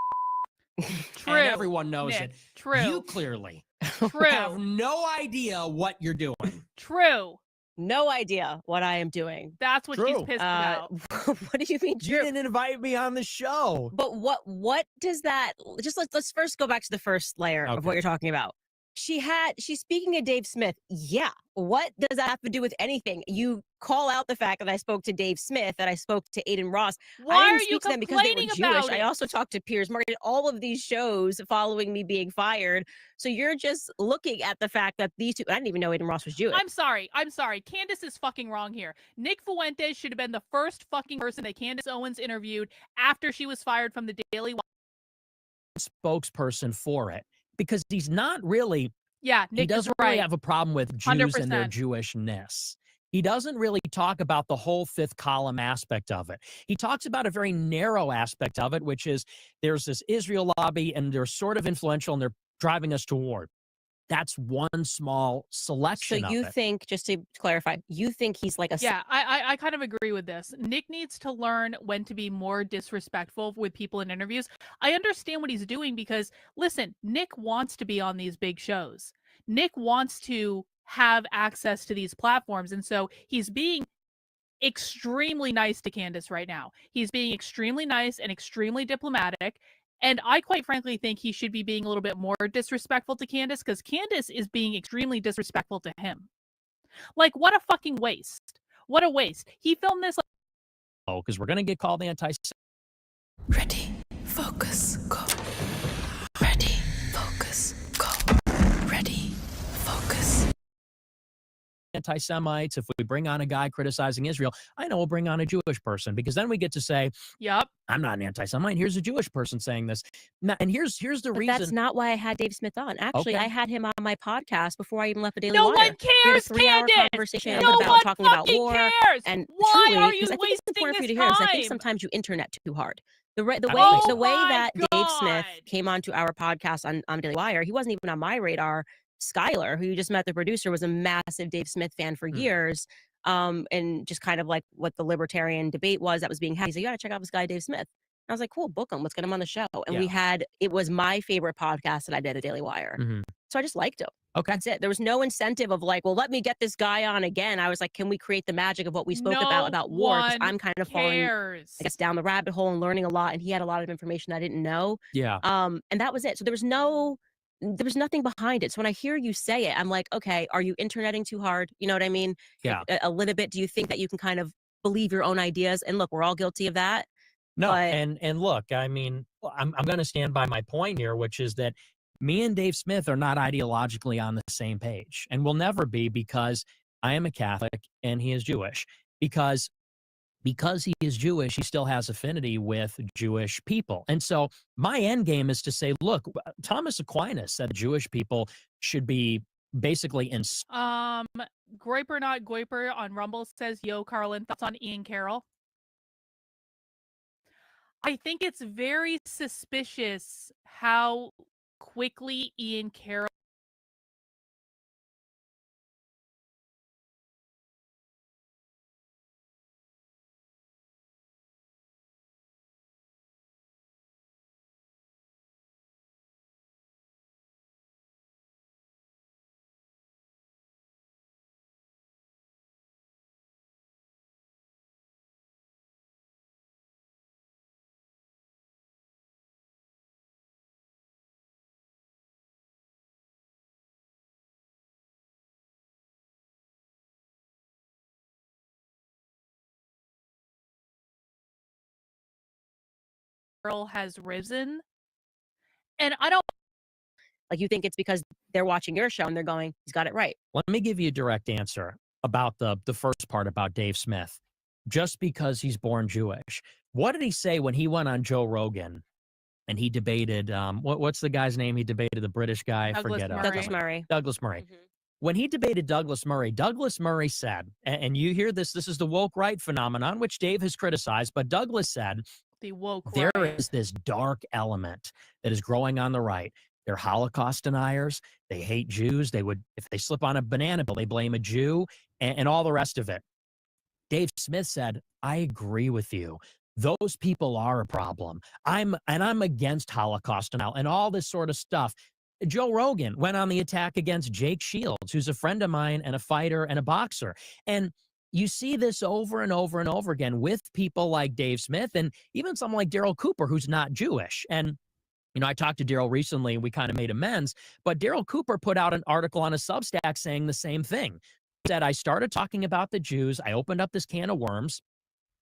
True. and everyone knows Nick, it. True. You clearly True. have no idea what you're doing. True. No idea what I am doing. That's what she's True. pissed about. What do you mean? You didn't invite me on the show. But what does that? Just let's first go back to the first layer of what you're talking about. She's speaking of Dave Smith. Yeah. What does that have to do with anything? You call out the fact that I spoke to Dave Smith, that I spoke to Aiden Ross. Why I didn't are speak you to them because they were complaining Jewish. about I it? also talked to Piers Morgan, all of these shows following me being fired. So you're just looking at the fact that these two, I didn't even know Aiden Ross was Jewish. I'm sorry. Candace is fucking wrong here. Nick Fuentes should have been the first fucking person that Candace Owens interviewed after she was fired from the Daily Wire. Spokesperson for it, because he's not really. Yeah, Nick he doesn't is really right. have a problem with Jews 100%. and their Jewishness. He doesn't really talk about the whole fifth column aspect of it. He talks about a very narrow aspect of it, which is there's this Israel lobby and they're sort of influential and they're driving us to war. That's one small selection So you of it. think, just to clarify, you think he's like a Yeah, I kind of agree with this. Nick needs to learn when to be more disrespectful with people in interviews. I understand what he's doing because, listen, Nick wants to be on these big shows. Nick wants to have access to these platforms. And so he's being extremely nice to Candace right now. He's being extremely nice and extremely diplomatic. And I quite frankly think he should be being a little bit more disrespectful to Candace, because Candace is being extremely disrespectful to him. Like, what a fucking waste. What a waste. He filmed this. Oh, because we're going to get called anti. Ready, focus, go. Ready, focus, go. Ready, focus. Anti-Semites. If we bring on a guy criticizing Israel, I know we'll bring on a Jewish person, because then we get to say, Yep, I'm not an anti-Semite. Here's a Jewish person saying this. And here's the But reason. that's not why I had Dave Smith on. Actually, Okay. I had him on my podcast before I even left the Daily no Wire. one We had a cares, 3-hour Candace. conversation No about one talking about fucking war. cares. And Why truly, are you because I think it's wasting important for you this to hear this. I think time? sometimes you internet too hard. The way Absolutely. the way Oh that my Dave Smith God. came onto our podcast on Daily Wire, he wasn't even on my radar. Skylar, who you just met, the producer, was a massive Dave Smith fan for years. And just kind of like what the libertarian debate was that was being had. He said, you got to check out this guy, Dave Smith. I was like, cool, book him. Let's get him on the show. And it was my favorite podcast that I did at Daily Wire. Mhm. So I just liked him. Okay. That's it. There was no incentive of like, well, let me get this guy on again. I was like, can we create the magic of what we spoke about war? Because I'm kind of falling, I guess, down the rabbit hole and learning a lot. And he had a lot of information I didn't know. Yeah. And that was it. So there was nothing behind it. So when I hear you say it, I'm like, okay, are you interneting too hard? You know what I mean? Yeah. A little bit. Do you think that you can kind of believe your own ideas? And look, we're all guilty of that. No, But and look, I mean, I'm going to stand by my point here, which is that me and Dave Smith are not ideologically on the same page, and will never be, because I am a Catholic and he is Jewish. Because he is Jewish, he still has affinity with Jewish people. And so my end game is to say, look, Thomas Aquinas said Jewish people should be basically in. Groiper Not Goiper on Rumble says, yo, Carlin, thoughts on Ian Carroll? I think it's very suspicious how quickly Ian Carroll has risen. And I don't like, you think it's because they're watching your show and they're going, he's got it right. Let me give you a direct answer about the first part about Dave Smith. Just because he's born Jewish. What did he say when he went on Joe Rogan and he debated, what's the guy's name? He debated the British guy. Douglas Forget Murray. Douglas Murray. Douglas Murray. Mhm. When he debated Douglas Murray said, and you hear this is the woke right phenomenon, which Dave has criticized, but Douglas said, the woke there right. is this dark element that is growing on the right. They're Holocaust deniers. They hate Jews. They would, if they slip on a banana peel, they blame a Jew, and all the rest of it. Dave Smith said, I agree with you. Those people are a problem. I'm against Holocaust denial and all this sort of stuff. Joe Rogan went on the attack against Jake Shields, who's a friend of mine and a fighter and a boxer. And you see this over and over and over again with people like Dave Smith and even someone like Daryl Cooper, who's not Jewish. And you know, I talked to Daryl recently and we kind of made amends, but Daryl Cooper put out an article on a Substack saying the same thing. He said, I started talking about the Jews. I opened up this can of worms.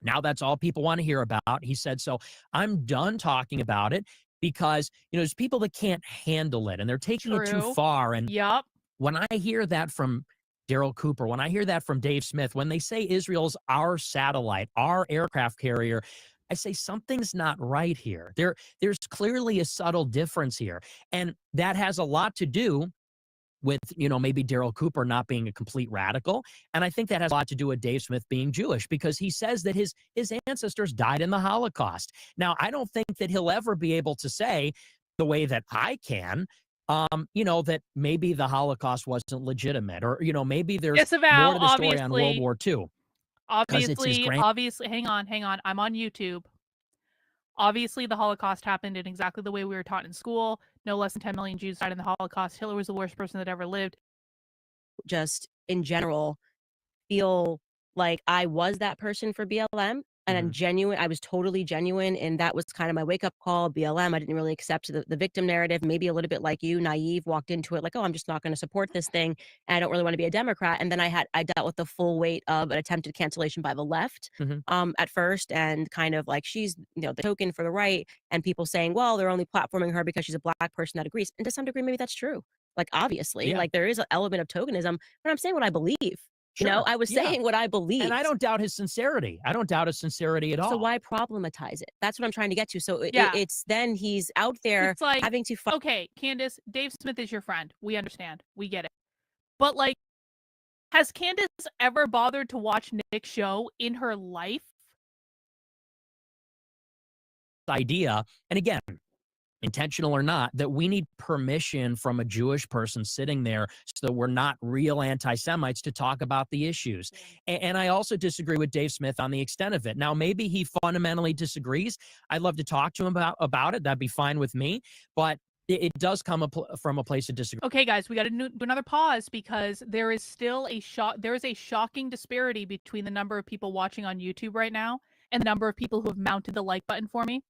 Now that's all people want to hear about. He said, so I'm done talking about it because, you know, there's people that can't handle it and they're taking it too True. far. And Yep. when I hear that from Daryl Cooper, when I hear that from Dave Smith, when they say Israel's our satellite, our aircraft carrier, I say something's not right here. There's clearly a subtle difference here. And that has a lot to do with, you know, maybe Daryl Cooper not being a complete radical. And I think that has a lot to do with Dave Smith being Jewish, because he says that his ancestors died in the Holocaust. Now, I don't think that he'll ever be able to say the way that I can, you know, that maybe the Holocaust wasn't legitimate, or, you know, maybe there's Disavow, more to the story on World obviously. War II. Obviously, hang on. I'm on YouTube. Obviously, the Holocaust happened in exactly the way we were taught in school. No less than 10 million Jews died in the Holocaust. Hitler was the worst person that ever lived. Just in general, feel like I was that person for BLM. And I'm genuine. I was totally genuine. And that was kind of my wake up call. BLM. I didn't really accept the victim narrative, maybe a little bit like you, naive, walked into it like, oh, I'm just not going to support this thing. And I don't really want to be a Democrat. And then I dealt with the full weight of an attempted cancellation by the left at first. And kind of like, she's, the token for the right. And people saying, well, they're only platforming her because she's a black person that agrees. And to some degree, maybe that's true. Like, obviously, Yeah. like there is an element of tokenism, but I'm saying what I believe. Sure. I was saying what I believe. And I don't doubt his sincerity. I don't doubt his sincerity at all. So why problematize it? That's what I'm trying to get to. So Yeah. it's then he's out there It's like, having to fight. okay, Candace, Dave Smith is your friend. We understand. We get it. But like, has Candace ever bothered to watch Nick's show in her life? Idea, and again, intentional or not, that we need permission from a Jewish person sitting there so that we're not real anti-Semites to talk about the issues. And I also disagree with Dave Smith on the extent of it. Now, maybe he fundamentally disagrees. I'd love to talk to him about it. That'd be fine with me. But it does come from a place of disagreement. Okay, guys, we got to do another pause because there is still there is a shocking disparity between the number of people watching on YouTube right now and the number of people who have mounted the like button for me.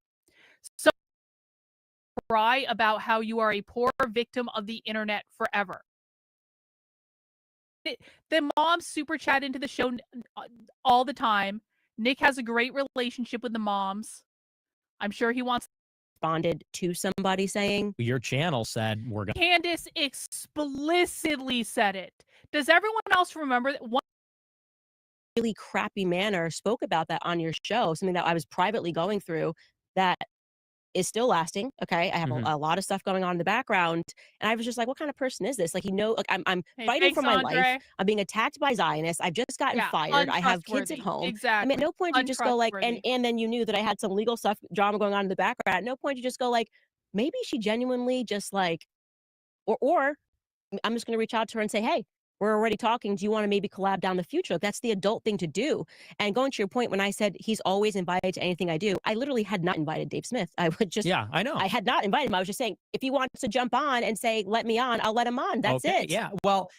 So cry about how you are a poor victim of the internet forever. The moms super chat into the show all the time. Nick has a great relationship with the moms. I'm sure he wants Responded to somebody saying, your channel said we're going to. Candace explicitly said it. Does everyone else remember that one really crappy manner spoke about that on your show, something that I was privately going through that is still lasting. Okay. I have a lot of stuff going on in the background. And I was just like, what kind of person is this? Like, like I'm Hey, fighting thanks, for my Andre. life. I'm being attacked by Zionists. I've just gotten Yeah, fired. I have kids at untrustworthy. home. Exactly. I mean, at no point do you just go like, and Untrustworthy. then you knew that I had some legal stuff, drama going on in the background. At no point you just go like, maybe she genuinely just like, or I'm just going to reach out to her and say, hey, we're already talking. Do you want to maybe collab down the future? That's the adult thing to do. And going to your point, when I said he's always invited to anything I do, I literally had not invited Dave Smith. I would just, Yeah, I know. I had not invited him. I was just saying, if he wants to jump on and say, let me on, I'll let him on. That's Okay, it. Yeah. Well,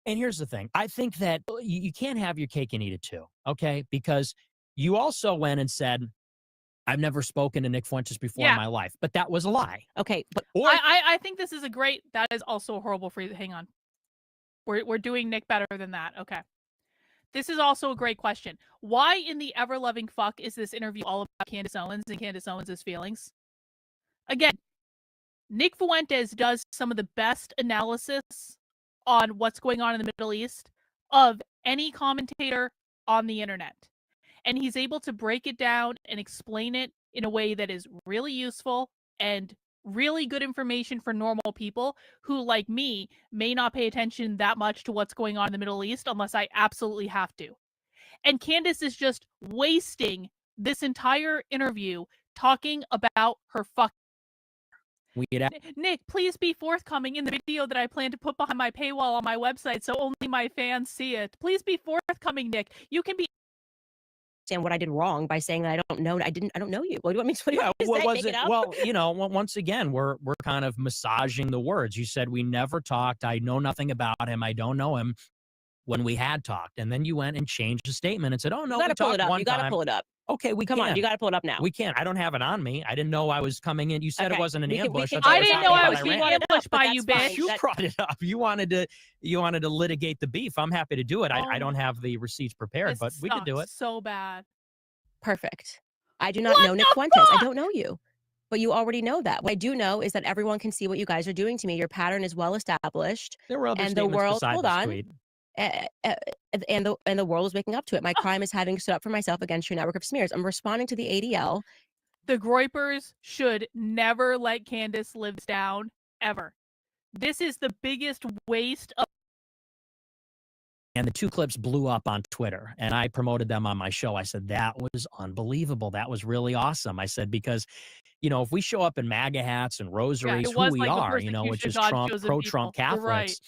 and here's the thing. I think that you can't have your cake and eat it too. Okay. Because you also went and said, I've never spoken to Nick Fuentes before in my life, but that was a lie. Okay. But I think this is that is also a horrible phrase. Hang on. We're doing Nick better than that. Okay. This is also a great question. Why in the ever-loving fuck is this interview all about Candace Owens and Candace Owens' feelings? Again, Nick Fuentes does some of the best analysis on what's going on in the Middle East of any commentator on the internet. And he's able to break it down and explain it in a way that is really useful and really good information for normal people who, like me, may not pay attention that much to what's going on in the Middle East unless I absolutely have to. And Candace is just wasting this entire interview talking about her fuck. Nick, please be forthcoming in the video that I plan to put behind my paywall on my website so only my fans see it. Please be forthcoming, Nick. You can be understand what I did wrong by saying that I don't know you. What do you want me to say? What was Make it? up? Well, once again, we're kind of massaging the words. You said we never talked. I know nothing about him. I don't know him. When we had talked, and then you went and changed the statement and said, "Oh no, you gotta we pull it talked up. one You gotta time." pull it up. Okay, Come on, you gotta pull it up now. We can't. I don't have it on me. I didn't know I was coming in. You said it wasn't an ambush. I didn't know I was being ambushed by you, bitch. You brought it up. You wanted to litigate the beef. I'm happy to do it. I don't have the receipts prepared, but we could do it. So bad. Perfect. I do not know Nick Fuentes. I don't know you. But you already know that. What I do know is that everyone can see what you guys are doing to me. Your pattern is well established. There were other and the statements world, besides hold this on. tweet. And the world is waking up to it. My crime is having stood up for myself against your network of smears. I'm responding to the ADL. The Groypers should never let Candace live down, ever. This is the biggest waste of. And the two clips blew up on Twitter, and I promoted them on my show. I said, that was unbelievable. That was really awesome. I said, because, if we show up in MAGA hats and rosaries, who we are, which is pro-Trump Catholics, right.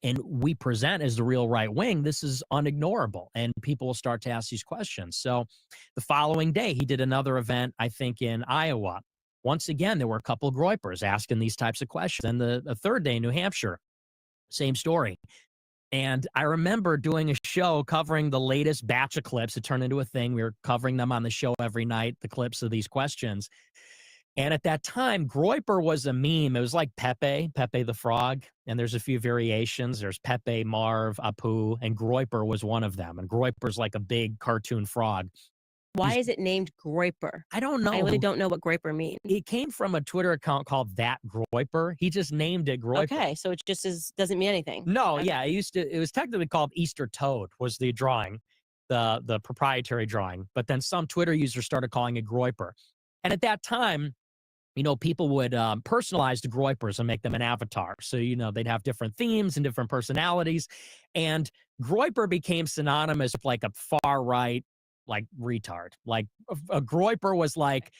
and we present as the real right wing, this is unignorable. And people will start to ask these questions. So the following day, he did another event, I think, in Iowa. Once again, there were a couple of Groypers asking these types of questions. And the third day in New Hampshire, same story. And I remember doing a show covering the latest batch of clips. It turned into a thing. We were covering them on the show every night, the clips of these questions. And at that time, Groiper was a meme. It was like Pepe the frog. And there's a few variations. There's Pepe, Marv, Apu, and Groiper was one of them. And Groiper's like a big cartoon frog. Why is it named Groiper? I don't know. I really don't know what Groiper means. It came from a Twitter account called That Groiper. He just named it Groiper. Okay, so it just doesn't mean anything. No, Okay. yeah, it was technically called Easter Toad was the drawing, the proprietary drawing. But then some Twitter users started calling it Groiper. And at that time, people would personalize the Groipers and make them an avatar. So, they'd have different themes and different personalities. And Groiper became synonymous with like a far right, like retard. Like a Groiper was like,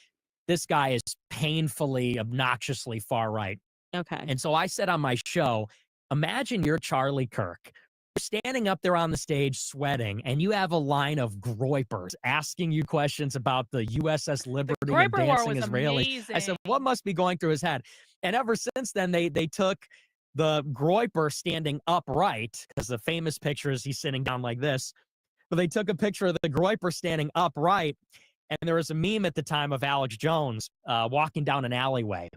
this guy is painfully, obnoxiously far right. Okay. And so I said on my show, imagine you're Charlie Kirk. You're standing up there on the stage sweating, and you have a line of Groipers asking you questions about the USS Liberty and Groiper War dancing was Israelis. I said, amazing. what must be going through his head? And ever since then, they took the Groiper standing upright, because the famous picture is he's sitting down like this. But they took a picture of the Groiper standing upright, and there was a meme at the time of Alex Jones walking down an alleyway.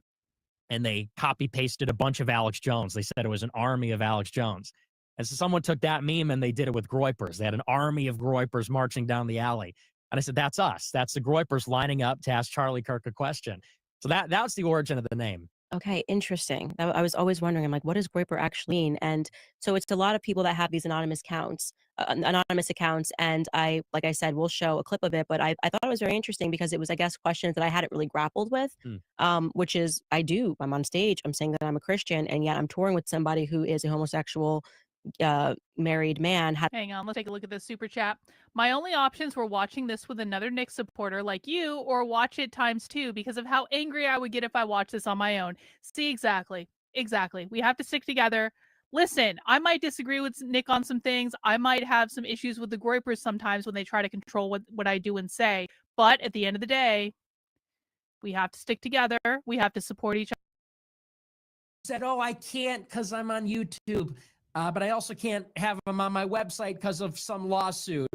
And they copy pasted a bunch of Alex Jones. They said it was an army of Alex Jones. And so someone took that meme and they did it with Groipers. They had an army of Groipers marching down the alley. And I said, that's us. That's the Groipers lining up to ask Charlie Kirk a question. So that's the origin of the name. Okay, interesting. I was always wondering, I'm like, what does Groiper actually mean? And so it's a lot of people that have these anonymous accounts, and like I said, we'll show a clip of it. But I thought it was very interesting because it was, I guess, questions that I hadn't really grappled with, which is I'm on stage, I'm saying that I'm a Christian, and yet I'm touring with somebody who is a homosexual married man. Hang on, let's take a look at this super chat. My only options were watching this with another Nick supporter like you, or watch it ×2 because of how angry I would get if I watched this on my own. See, exactly. We have to stick together. Listen, I might disagree with Nick on some things. I might have some issues with the Groipers sometimes when they try to control what I do and say. But at the end of the day, we have to stick together. We have to support each other. Said, oh, I can't because I'm on YouTube. But I also can't have them on my website because of some lawsuit.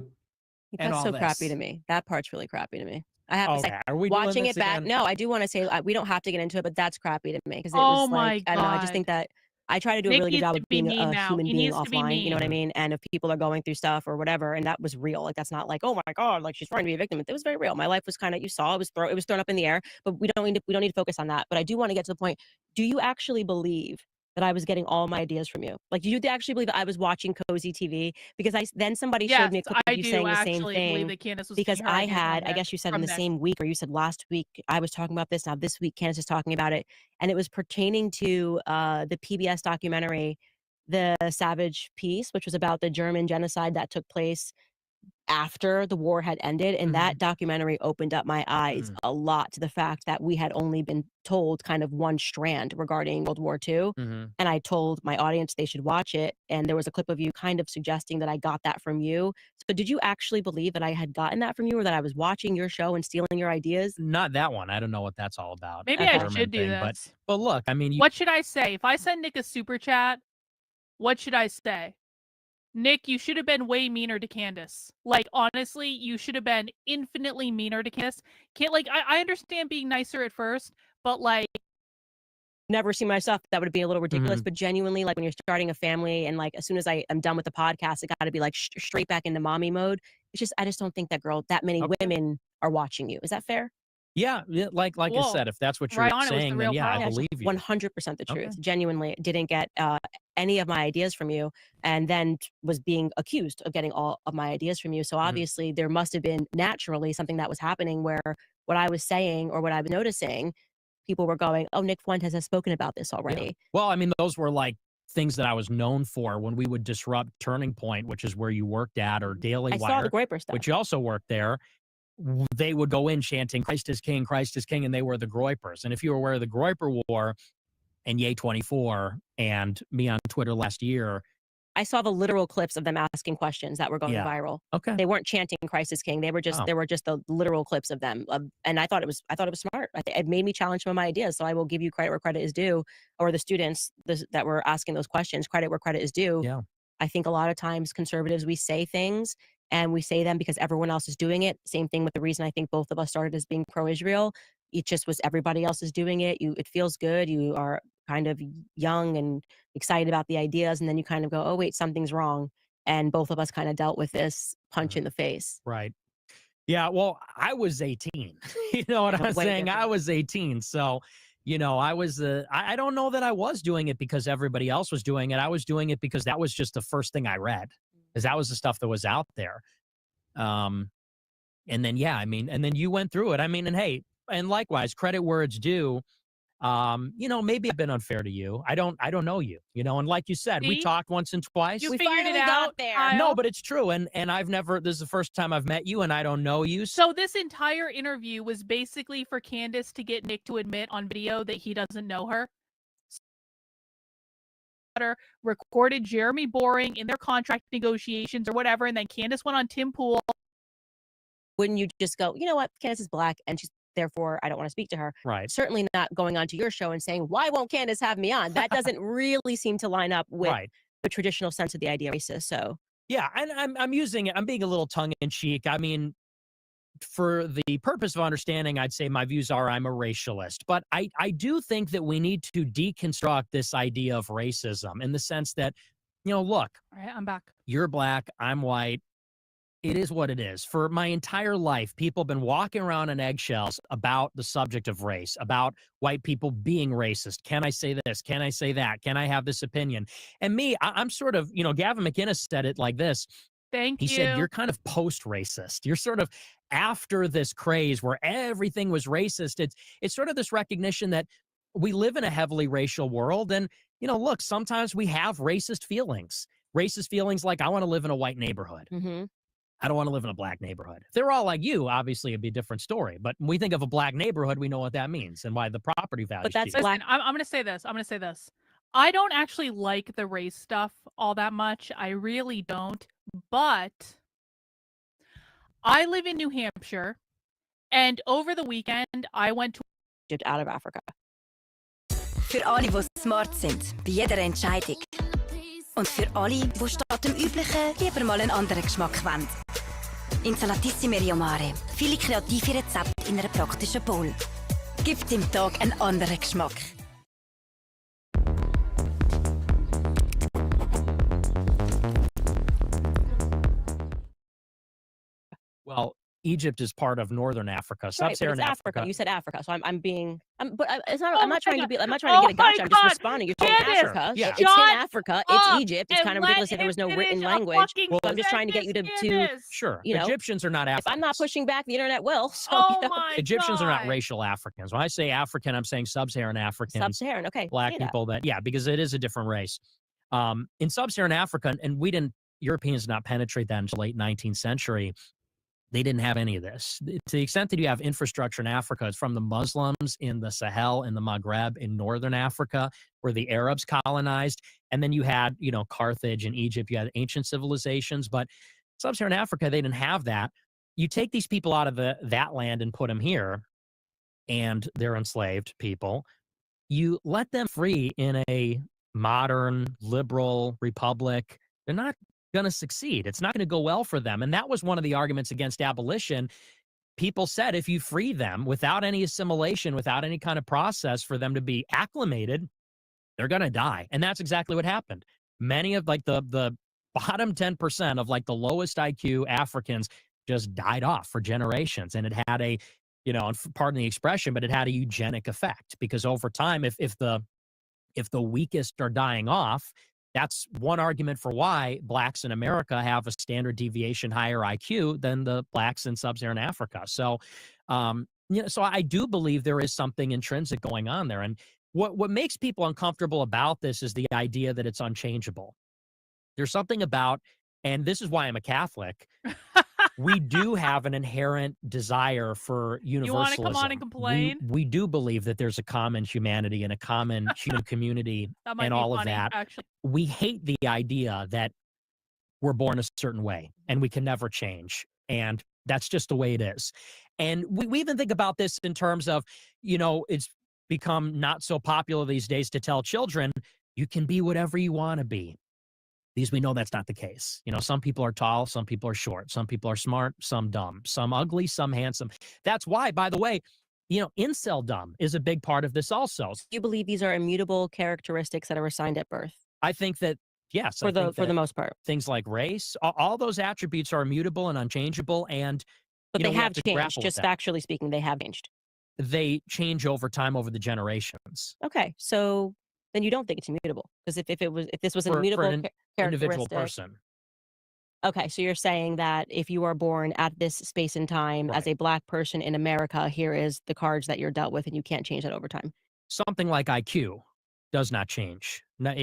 That's so crappy to me. That part's really crappy to me. I have to say, Are we watching doing it this back. again? No, I do want to say we don't have to get into it, but that's crappy to me because it Oh was like, my I don't know. I just think God. that I try to do a Nick really good needs job to of be being mean a now. human He being needs to be offline. You know what I mean. mean? And if people are going through stuff or whatever, and that was real, like that's not like, oh my God, like she's trying to be a victim. It was very real. My life was kind of, you saw, it was thrown up in the air. But we don't need to focus on that. But I do want to get to the point. Do you actually believe that I was getting all my ideas from you? Like, do you actually believe that I was watching Cozy TV? Because then somebody Yes, showed me a clip I of you do saying the same actually believe thing. that Candace was Because getting her I ideas had, from I guess you said in from the Nick. same week, or you said last week, I was talking about this. Now this week, Candace is talking about it, and it was pertaining to the PBS documentary, The Savage Peace, which was about the German genocide that took place after the war had ended. And that documentary opened up my eyes a lot to the fact that we had only been told kind of one strand regarding World War II. And I told my audience they should watch it. And there was a clip of you kind of suggesting that I got that from you. So did you actually believe that I had gotten that from you, or that I was watching your show and stealing your ideas? Not that one. I don't know what that's all about. Maybe Okay. I German should do thing, this. But look, I mean, What should I say? If I send Nick a super chat, what should I say? Nick, you should have been way meaner to Candace. Like, honestly, you should have been infinitely meaner to Candace. I understand being nicer at first, but like, Never see my stuff, that would be a little ridiculous. But genuinely, like when you're starting a family, and like as soon as I am done with the podcast, it got to be like straight back into mommy mode. I just don't think that many women are watching you. Is that fair? yeah, like I Whoa, said, if that's what you're right on, it was the saying, real then yeah, I problem. believe you. 100% the truth. Okay. Genuinely didn't get any of my ideas from you, and then was being accused of getting all of my ideas from you. So obviously there must have been naturally something that was happening where what I was saying or what I was noticing, people were going, oh, Nick Fuentes has spoken about this already. Yeah. Well, I mean, those were like things that I was known for when we would disrupt Turning Point, which is where you worked at, or Daily I Wire, saw the Groiper stuff. which you also worked there. They would go in chanting Christ is King, and they were the Groipers. And if you were aware of the Groiper War and Ye24 and me on Twitter last year, I saw the literal clips of them asking questions that were going Yeah. viral. okay. They weren't chanting Christ is King. They were just Oh. there were just the literal clips of them. And I thought it was smart. It made me challenge some of my ideas. So I will give you credit where credit is due, or the students that were asking those questions credit where credit is due. Yeah. I think a lot of times conservatives, we say things and we say them because everyone else is doing it. Same thing with the reason I think both of us started as being pro-Israel. It just was everybody else is doing it. It feels good. You are kind of young and excited about the ideas, and then you kind of go, oh wait, something's wrong. And both of us kind of dealt with this punch in the face. Right. Yeah, well, I was 18. You know what I'm Way saying? I different. was 18. So, I was, I don't know that I was doing it because everybody else was doing it. I was doing it because that was just the first thing I read, because that was the stuff that was out there. And then, yeah, I mean, and then you went through it. I mean, and hey, and likewise, credit where it's due. Maybe I've been unfair to you. I don't know you, and like you said, we See? talked once and twice. You We figured finally it got out. there. Kyle. No, but it's true. And I've never, this is the first time I've met you and I don't know you. So this entire interview was basically for Candace to get Nick to admit on video that he doesn't know her. Recorded Jeremy Boring in their contract negotiations or whatever, and then Candace went on Tim Pool. Wouldn't you just go, you know what, Candace is black and she's therefore I don't want to speak to her. Right. Certainly not going onto your show and saying, why won't Candace have me on? That doesn't really seem to line up with Right. the traditional sense of the idea of racist. So Yeah, and I'm using it. I'm being a little tongue in cheek. I mean, for the purpose of understanding, I'd say my views are I'm a racialist. But I do think that we need to deconstruct this idea of racism in the sense that, look, All right, I'm back. you're black, I'm white. It is what it is. For my entire life, people have been walking around on eggshells about the subject of race, about white people being racist. Can I say this? Can I say that? Can I have this opinion? And me, I'm sort of, Gavin McInnes said it like this. Thank He you. said, you're kind of post-racist. You're sort of after this craze where everything was racist. It's sort of this recognition that we live in a heavily racial world. And, look, sometimes we have racist feelings. Racist feelings like, I want to live in a white neighborhood. mm-hmm. I don't want to live in a black neighborhood. If they're all like you, obviously it'd be a different story. But when we think of a black neighborhood, we know what that means and why the property value. But that's cheap. black. Listen, I'm going to say this. I'm going to say this. I don't actually like the race stuff all that much. I really don't. But I live in New Hampshire, and over the weekend, I went to Egypt out of Africa. Für alle, die smart sind, bei jeder Entscheidung. Und für alle, die statt dem Üblichen lieber mal einen anderen Geschmack wollen. Insalatissime Rio Mare. Viele kreative Rezepte in einer praktischen Bowl. Gibt dem Tag einen anderen Geschmack. Well, Egypt is part of Northern Africa, Right, but Sub-Saharan it's Africa. Africa. You said Africa, so I'm being. It's not. Oh I'm not my trying to God. be. I'm not trying to get a Oh my gotcha. I'm just God. responding. You're saying Candace, Africa. Yeah. It's in shut Africa. up It's Egypt. It's and kind of let ridiculous that there him was no written finish a language. fucking Well, I'm just trying to get you to. sentence. Sure. You know, Egyptians are not Africans. If I'm not pushing back, the internet will. So, Oh you know. my Egyptians are not God. racial Africans. When I say African, I'm saying Sub-Saharan Africans. Sub-Saharan. Okay. Black say that. people yeah, because it is a different race. In Sub-Saharan Africa, and Europeans did not penetrate that until late 19th century. They didn't have any of this. To the extent that you have infrastructure in Africa, it's from the Muslims in the Sahel, in the Maghreb, in northern Africa, where the Arabs colonized. And then you had, Carthage and Egypt. You had ancient civilizations. But Sub-Saharan Africa, they didn't have that. You take these people out of that land and put them here, and they're enslaved people. You let them free in a modern, liberal republic. They're not going to succeed. It's not going to go well for them. And that was one of the arguments against abolition. People said if you free them without any assimilation, without any kind of process for them to be acclimated, they're going to die. And that's exactly what happened. Many of the bottom 10% of the lowest IQ Africans just died off for generations. And it had a, pardon the expression, but it had a eugenic effect, because over time, if the weakest are dying off, that's one argument for why blacks in America have a standard deviation higher IQ than the blacks in Sub-Saharan Africa. So, so I do believe there is something intrinsic going on there. And what makes people uncomfortable about this is the idea that it's unchangeable. There's something about, and this is why I'm a Catholic, we do have an inherent desire for universalism. You want to come on and complain? We do believe that there's a common humanity and a common human community and all of that. Actually. We hate the idea that we're born a certain way and we can never change. And that's just the way it is. And we even think about this in terms of, it's become not so popular these days to tell children, you can be whatever you want to be. because we know that's not the case. You know, some people are tall, some people are short, some people are smart, some dumb, some ugly, some handsome. That's why, by the way, you know, incel dumb is a big part of this also. Do you believe these are immutable characteristics that are assigned at birth? I think that, yes, For I think the that most part. things like race, all those attributes are immutable and unchangeable, and But you know, they we have to changed. grapple with Just that. factually speaking, they have changed. They change over time, over the generations. Okay, so then you don't think it's immutable because if this was an For immutable an individual characteristic. person. Okay, so you're saying that if you are born at this space and time as Right. a black person in America, here is the cards that you're dealt with, and you can't change that over time. Something like IQ does not change. No,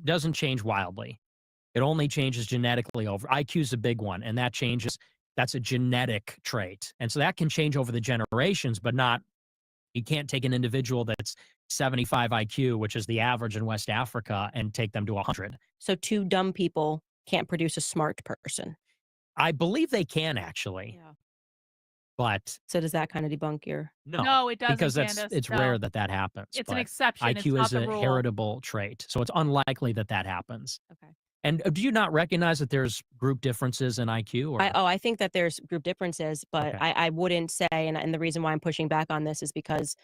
doesn't change wildly. It only changes genetically over. IQ is a big one, and that changes. That's a genetic trait. And so that can change over the generations, but not, you can't take an individual that's 75 IQ, which is the average in West Africa, and take them to 100. So two dumb people can't produce a smart person. I believe they can actually. Yeah. But So does that kind of debunk your? No, it doesn't, because Candace. it's No. rare that happens. It's an but exception. It's IQ not is the a rule. heritable trait, so it's unlikely that happens. Okay. And do you not recognize that there's group differences in IQ? Or? I think that there's group differences, but Okay. I wouldn't say, and the reason why I'm pushing back on this is because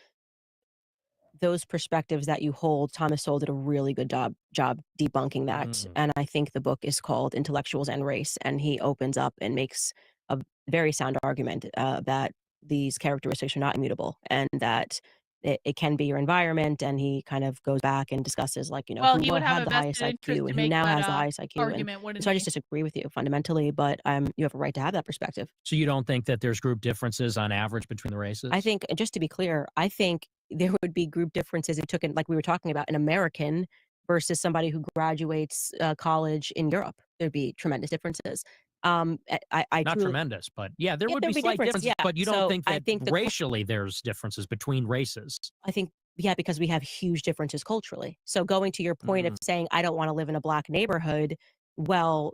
those perspectives that you hold, Thomas Sowell did a really good job debunking that. Mm. And I think the book is called Intellectuals and Race, and he opens up and makes a very sound argument that these characteristics are not immutable and that it can be your environment. And he kind of goes back and discusses, like, you know, Well, who he would have had a the highest vested interest IQ to and who make now that has the highest IQ. argument, wouldn't so I he? just disagree with you fundamentally, but you have a right to have that perspective. So you don't think that there's group differences on average between the races? I think, just to be clear, I think there would be group differences if you took in, like we were talking about, an American versus somebody who graduates college in Europe. There'd be tremendous differences. I Not truly, tremendous, but yeah, there Yeah, would there'd be be slight differences, differences. yeah. But you don't So think I that think racially there's differences between races? I think, yeah, because we have huge differences culturally. So going to your point of saying, I don't want to live in a black neighborhood, well,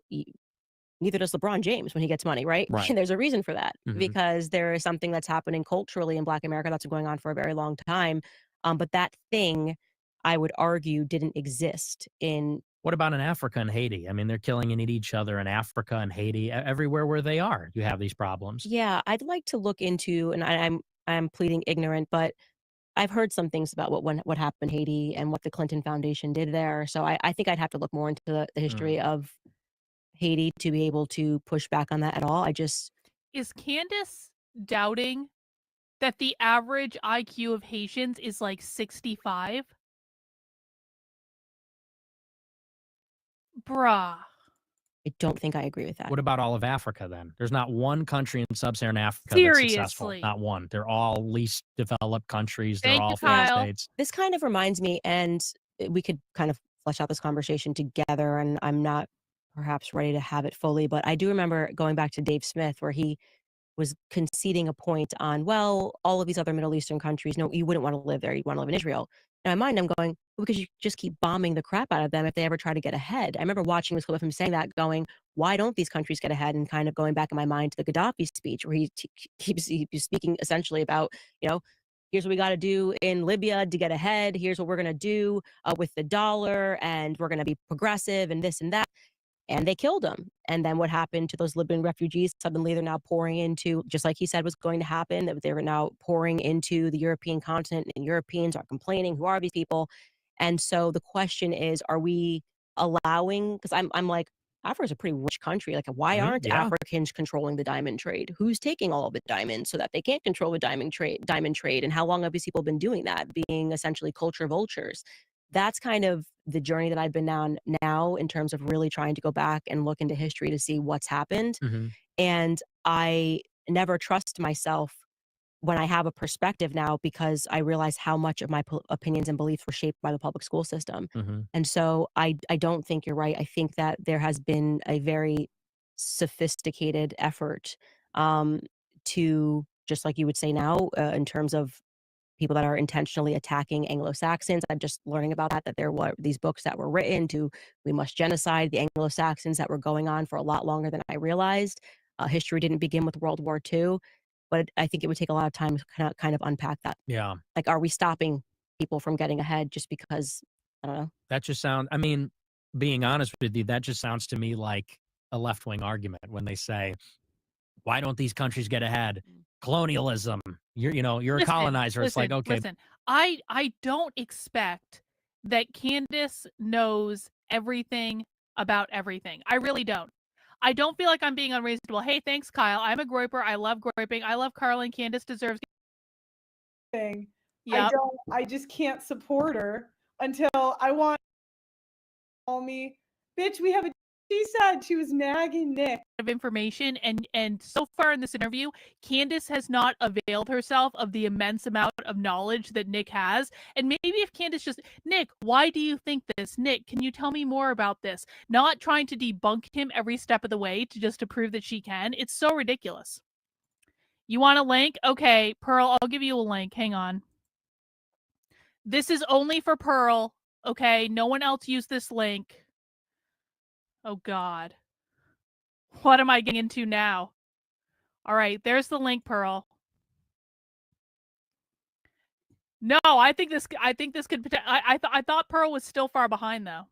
neither does LeBron James when he gets money, right? Right. And there's a reason for that, Mhm. because there is something that's happening culturally in Black America that's been going on for a very long time. But that thing, I would argue, didn't exist in. What about in Africa and Haiti? I mean, they're killing and eat each other in Africa and Haiti. Everywhere where they are, you have these problems. Yeah, I'd like to look into, and I'm pleading ignorant, but I've heard some things about what happened in Haiti and what the Clinton Foundation did there. So I think I'd have to look more into the history of Haiti to be able to push back on that at all. Is Candace doubting that the average IQ of Haitians is like 65? Bruh. I don't think I agree with that. What about all of Africa then? There's not one country in sub-Saharan Africa that's successful. Seriously. Not one. They're all least developed countries. They're Thank all you, failed Kyle. states. This kind of reminds me, and we could kind of flesh out this conversation together, and I'm not perhaps ready to have it fully, but I do remember going back to Dave Smith, where he was conceding a point on, well, all of these other Middle Eastern countries, no, you wouldn't want to live there. You'd want to live in Israel. In my mind, I'm going, well, because you just keep bombing the crap out of them if they ever try to get ahead. I remember watching this clip of him saying that, going, why don't these countries get ahead? And kind of going back in my mind to the Gaddafi speech, where he keeps speaking essentially about, you know, here's what we got to do in Libya to get ahead. Here's what we're going to do with the dollar, and we're going to be progressive and this and that. And they killed him. And then what happened to those Libyan refugees? Suddenly they're now pouring into, just like he said was going to happen, that they were now pouring into the European continent, and Europeans are complaining, who are these people? And so the question is, are we allowing, because I'm like, Africa's a pretty rich country. Like, why aren't Africans controlling the diamond trade? Who's taking all of the diamonds so that they can't control the diamond trade? And how long have these people been doing that, being essentially culture vultures? That's kind of the journey that I've been on now, in terms of really trying to go back and look into history to see what's happened. And I never trust myself when I have a perspective now, because I realize how much of my opinions and beliefs were shaped by the public school system. And so I don't think you're right. I think that there has been a very sophisticated effort to, just like you would say now, in terms of people that are intentionally attacking Anglo-Saxons. I'm just learning about that there were these books that were written to, we must genocide the Anglo-Saxons, that were going on for a lot longer than I realized. History didn't begin with World War II, but I think it would take a lot of time to kind of unpack that. Yeah. Like, are we stopping people from getting ahead just because, I don't know. That just sounds, I mean, being honest with you, that just sounds to me like a left-wing argument when they say, why don't these countries get ahead? Colonialism. You're a colonizer. It's like, okay. Listen, I don't expect that Candace knows everything about everything. I really don't. I don't feel like I'm being unreasonable. Hey, thanks, Kyle. I'm a groiper. I love groiping. I love Carlin. Candace deserves thing. Yep. I just can't support her until I want call me. Bitch, we have a she said she was nagging Nick. Of information and so far in this interview, Candace has not availed herself of the immense amount of knowledge that Nick has. And maybe if Candace just, Nick, why do you think this? Nick, can you tell me more about this? Not trying to debunk him every step of the way to prove that she can. It's so ridiculous. You want a link? Okay, Pearl, I'll give you a link. Hang on. This is only for Pearl. Okay, no one else use this link. Oh God. What am I getting into now? All right, there's the link, Pearl. No, I think this could. I thought Pearl was still far behind though.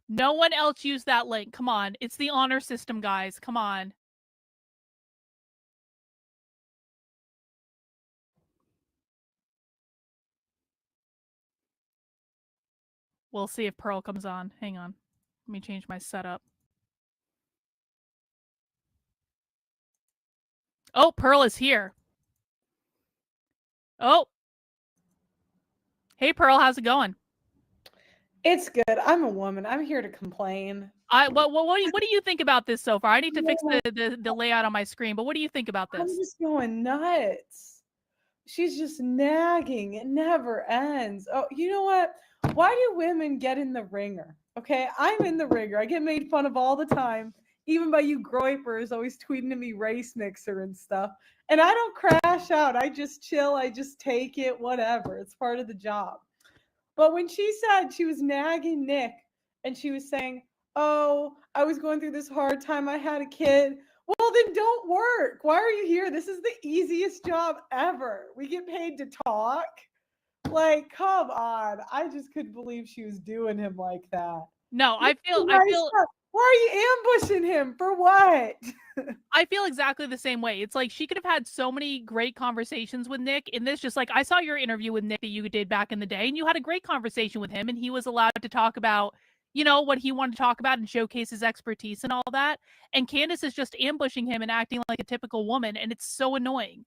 No one else used that link. Come on, it's the honor system, guys. Come on. We'll see if Pearl comes on. Hang on. Let me change my setup. Oh, Pearl is here. Oh. Hey, Pearl, how's it going? It's good. I'm a woman. I'm here to complain. What do you think about this so far? I need to fix the layout on my screen, but what do you think about this? I'm just going nuts. She's just nagging. It never ends. Oh, you know what? Why do women get in the ringer? Okay, I'm in the ringer. I get made fun of all the time, even by you groipers always tweeting to me race mixer and stuff. And I don't crash out. I just chill. I just take it, whatever. It's part of the job. But when she said she was nagging Nick and she was saying, oh, I was going through this hard time. I had a kid. Well, then don't work. Why are you here? This is the easiest job ever. We get paid to talk. Like, come on. I just couldn't believe she was doing him like that. No, I feel why are you ambushing him? For what? I feel exactly the same way. It's like she could have had so many great conversations with Nick in this. Just like I saw your interview with Nick that you did back in the day, and you had a great conversation with him, and he was allowed to talk about, what he wanted to talk about and showcase his expertise and all that. And Candace is just ambushing him and acting like a typical woman, and it's so annoying.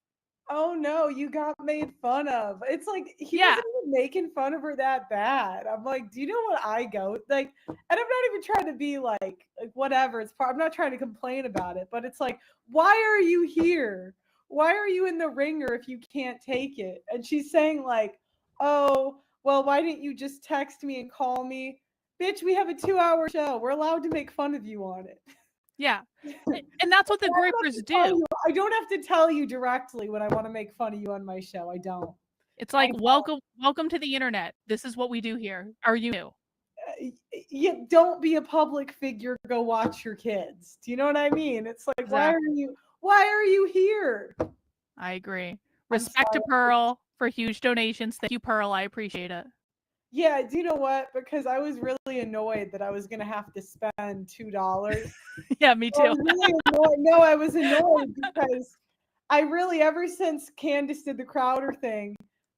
Oh no, you got made fun of. It's like he wasn't even making fun of her that bad. I'm like, do you know what I go like? And I'm not even trying to be like whatever. I'm not trying to complain about it, but it's like, why are you here? Why are you in the ringer if you can't take it? And she's saying like, oh, well, why didn't you just text me and call me? Bitch, we have a 2-hour show. We're allowed to make fun of you on it. Yeah. And that's what the groupers do. I don't have to tell you directly when I want to make fun of you on my show. I don't. It's like, welcome to the internet. This is what we do here. Are you new? Don't be a public figure. Go watch your kids. Do you know what I mean? It's like, exactly. Why are you here? I agree. Respect to Pearl for huge donations. Thank you, Pearl. I appreciate it. Yeah, do you know what? Because I was really annoyed that I was going to have to spend $2. Yeah, me too. I was really annoyed. No, I was annoyed because I really, ever since Candace did the Crowder thing,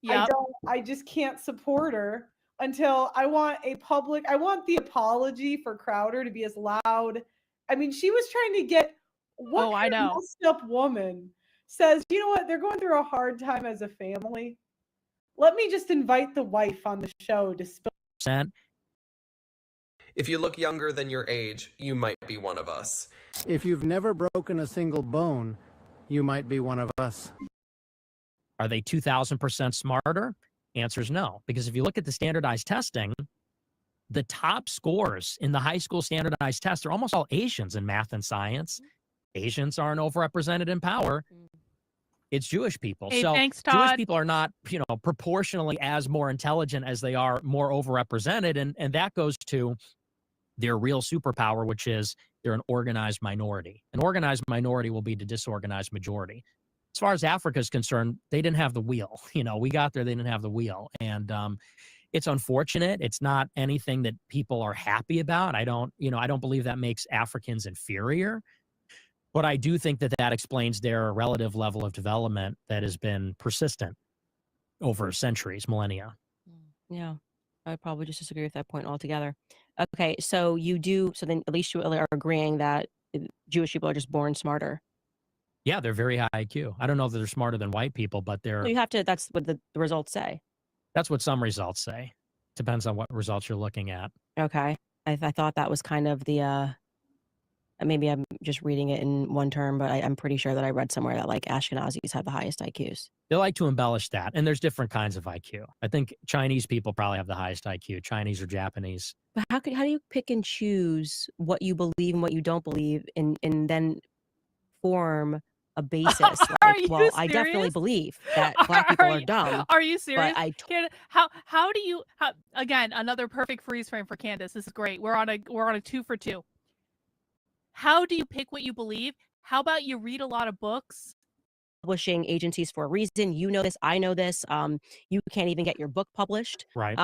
I just can't support her until I want the apology for Crowder to be as loud. I mean, she was trying to get, what kind of messed up woman says, you know what, they're going through a hard time as a family. Let me just invite the wife on the show to spill. If you look younger than your age, you might be one of us. If you've never broken a single bone, you might be one of us. Are they 2,000% smarter? Answer is no. Because if you look at the standardized testing, the top scores in the high school standardized tests are almost all Asians in math and science. Asians aren't overrepresented in power. It's Jewish people. Hey, so thanks, Todd. Jewish people are not, proportionally as more intelligent as they are more overrepresented. And that goes to their real superpower, which is they're an organized minority. An organized minority will be the disorganized majority. As far as Africa is concerned, they didn't have the wheel. We got there, they didn't have the wheel. And It's unfortunate. It's not anything that people are happy about. I don't believe that makes Africans inferior. But I do think that that explains their relative level of development that has been persistent over centuries, millennia. Yeah, I would probably just disagree with that point altogether. Okay, so then at least you are agreeing that Jewish people are just born smarter. Yeah, they're very high IQ. I don't know that they're smarter than white people, but You have to, that's what the results say. that's what some results say. Depends on what results you're looking at. Okay. I thought that was kind of the, maybe I'm just reading it in one term, but I'm pretty sure that I read somewhere that like Ashkenazis have the highest IQs. They like to embellish that. And there's different kinds of IQ. I think Chinese people probably have the highest IQ, Chinese or Japanese. But how do you pick and choose what you believe and what you don't believe and then form a basis? Are Like, you well, I definitely serious? believe that black people are dumb. Are you serious? But How do you again, another perfect freeze frame for Candace. This is great. We're on a 2 for 2. How do you pick what you believe? How about you read a lot of books? Publishing agencies for a reason. You know this, I know this. You can't even get your book published. Right.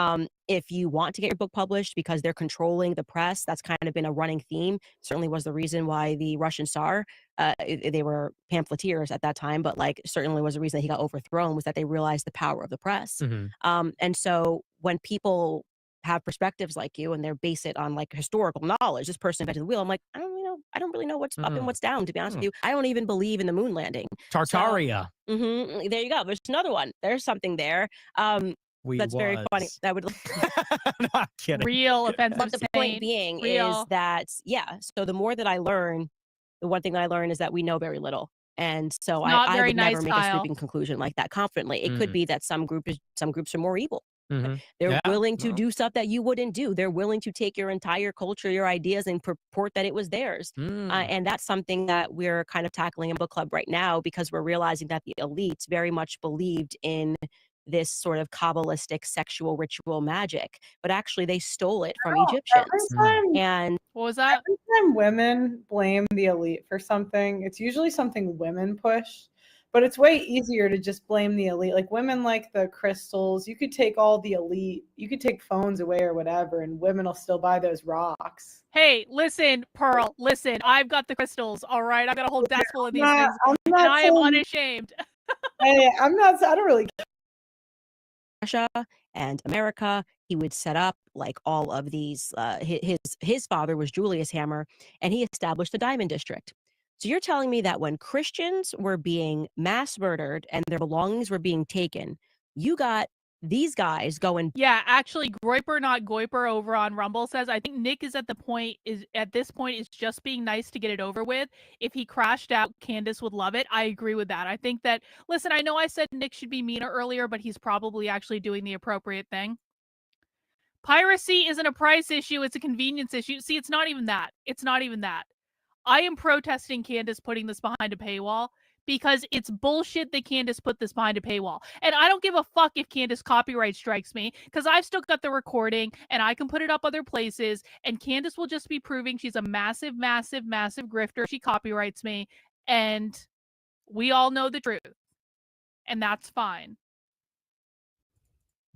If you want to get your book published because they're controlling the press, that's kind of been a running theme. Certainly was the reason why the Russian Tsar, they were pamphleteers at that time, but like certainly was the reason that he got overthrown was that they realized the power of the press. And so when people have perspectives like you and they're base it on like historical knowledge, this person invented the wheel, I'm like, I don't really know what's up and what's down, to be honest with you. I don't even believe in the moon landing. Tartaria. So, there you go. There's another one. There's something there. That's very funny. I would not kidding. Real offensive. But the point being is that, so the more that I learn, the one thing that I learn is that we know very little. And so I would never make a sweeping conclusion like that confidently. It could be that some groups are more evil. They're willing to do stuff that you wouldn't do. They're willing to take your entire culture, your ideas, and purport that it was theirs. And that's something that we're kind of tackling in book club right now because we're realizing that the elites very much believed in this sort of Kabbalistic sexual ritual magic, but actually they stole it from Egyptians. And what was that? Every time women blame the elite for something, it's usually something women push. But it's way easier to just blame the elite. Like women like the crystals. You could take all the elite. You could take phones away or whatever, and women will still buy those rocks. Hey, listen, Pearl. Listen, I've got the crystals. All right, I've got a whole desk full of these things, and I am unashamed. Hey, I don't really care. Russia and America, he would set up like all of these. His father was Julius Hammer, and he established the Diamond District. So you're telling me that when Christians were being mass murdered and their belongings were being taken, you got these guys going. Yeah, actually, Groiper, not Goiper, over on Rumble says, I think Nick is at this point is just being nice to get it over with. If he crashed out, Candace would love it. I agree with that. I think that, listen, I know I said Nick should be meaner earlier, but he's probably actually doing the appropriate thing. Piracy isn't a price issue. It's a convenience issue. See, it's not even that. It's not even that. I am protesting Candace putting this behind a paywall because it's bullshit that Candace put this behind a paywall. And I don't give a fuck if Candace copyright strikes me because I've still got the recording and I can put it up other places and Candace will just be proving she's a massive, massive, massive grifter. She copyrights me and we all know the truth. And that's fine.